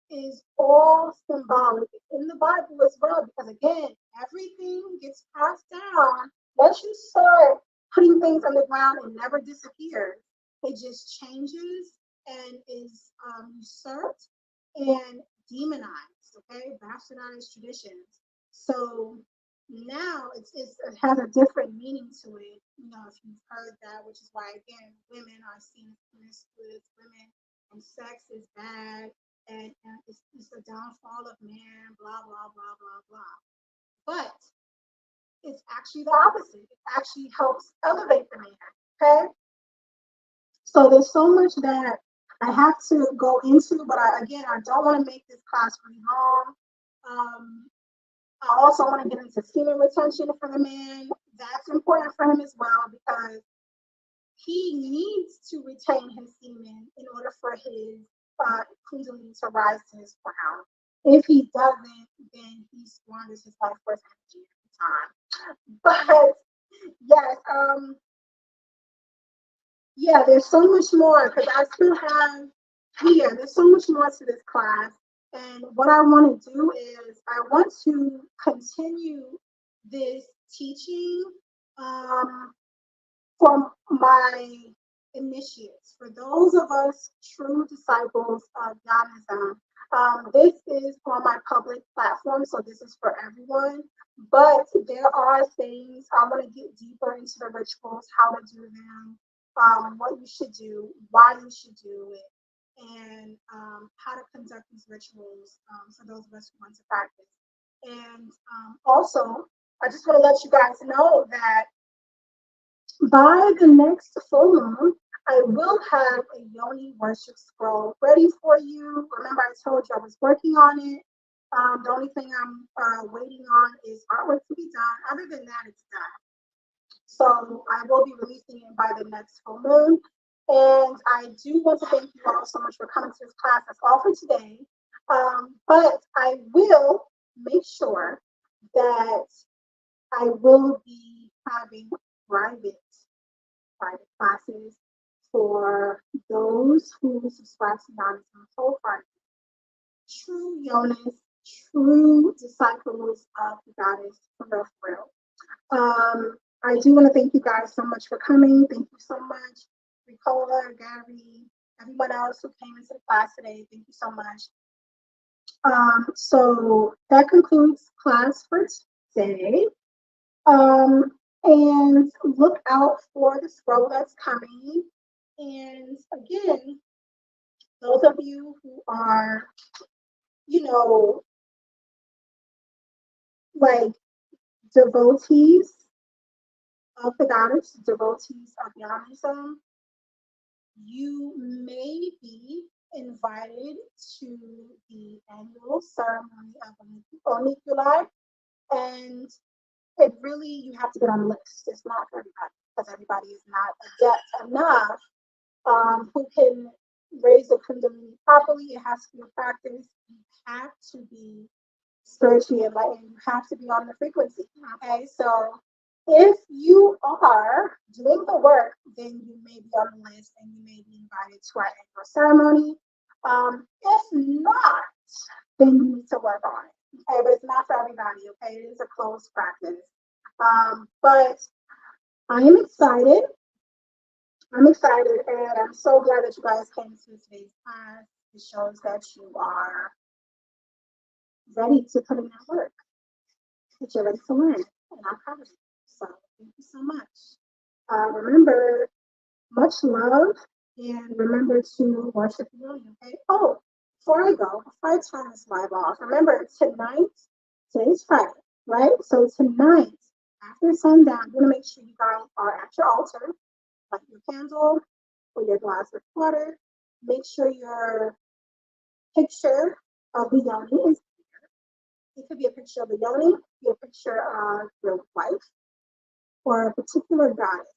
is all symbolic in the Bible as well, because again, everything gets passed down. Once you start putting things on the ground, it never disappears. It just changes and is usurped and demonized, okay? Bastardized traditions. So now it has a different meaning to it, if you've heard that, which is why, again, women are seen as promiscuous, women and sex is bad, and it's the downfall of man, blah, blah, blah, blah, blah. But it's actually the opposite. It actually helps elevate the man. Okay? So there's so much that I have to go into, but I don't want to make this class really long. I also want to get into semen retention for the man. That's important for him as well because he needs to retain his semen in order for his kundalini to rise to his crown. If he doesn't, then he squanders his life force energy every time. But yes, yeah, there's so much more because I still have there's so much more to this class. And what I want to do is I want to continue this teaching for my initiates, for those of us true disciples of Yanism. This is on my public platform, so this is for everyone. But there are things I want to get deeper into the rituals, how to do them, what you should do, why you should do it, and how to conduct these rituals for those of us who want to practice. And also, I just want to let you guys know that by the next full moon, I will have a Yoni worship scroll ready for you. Remember, I told you I was working on it. The only thing I'm waiting on is artwork to be done. Other than that, it's done. So I will be releasing it by the next full moon. And I do want to thank you all so much for coming to this class. That's all for today. But I will make sure that I will be having private classes for those who subscribe to Yanism wholeheartedly, true Yonis, true disciples of the goddess for real, for real. I do want to thank you guys so much for coming. Thank you so much, Ricola, Gary, everyone else who came into the class today. Thank you so much. So that concludes class for today. And look out for the scroll that's coming. And again, those of you who are, you know, like devotees of the goddess, devotees of Yamanism, you may be invited to the annual ceremony of Oniculi, and it really, you have to get on the list. It's not for everybody because everybody is not adept enough who can raise the kundalini properly. It has to be a practice. You have to be spiritually enlightened. You have to be on the frequency. Okay, so if you are doing the work, then you may be on the list and you may be invited to our annual ceremony. If not, then you need to work on it. Okay, but it's not for everybody. Okay, it is a closed practice. But I am excited. I'm excited, and I'm so glad that you guys came to today's class. It shows that you are ready to put in that work, that you're ready to learn, and I'm proud of you. So thank you so much. Remember, much love, and remember to worship the Lord, okay? Oh, before I go, before I turn this live off, remember today's Friday, right? So tonight, after sundown, you want to make sure you guys are at your altar, light your candle or your glass of water. Make sure your picture of the yoni is here. It could be a picture of the yoni, be a picture of your wife, or a particular goddess.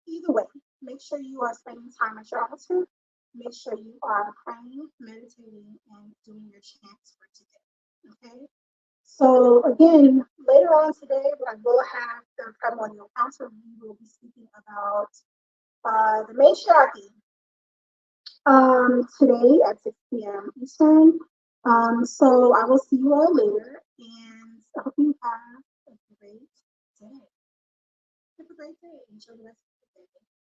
Either way, make sure you are spending time at your altar. Make sure you are praying, meditating, and doing your chants for today. Okay? So again, later on today, I will have the primordial council. We will be speaking about the matriarchy today at 6 p.m. Eastern. So I will see you all later, and I hope you have a great day. Have a great day. Enjoy the rest of the day.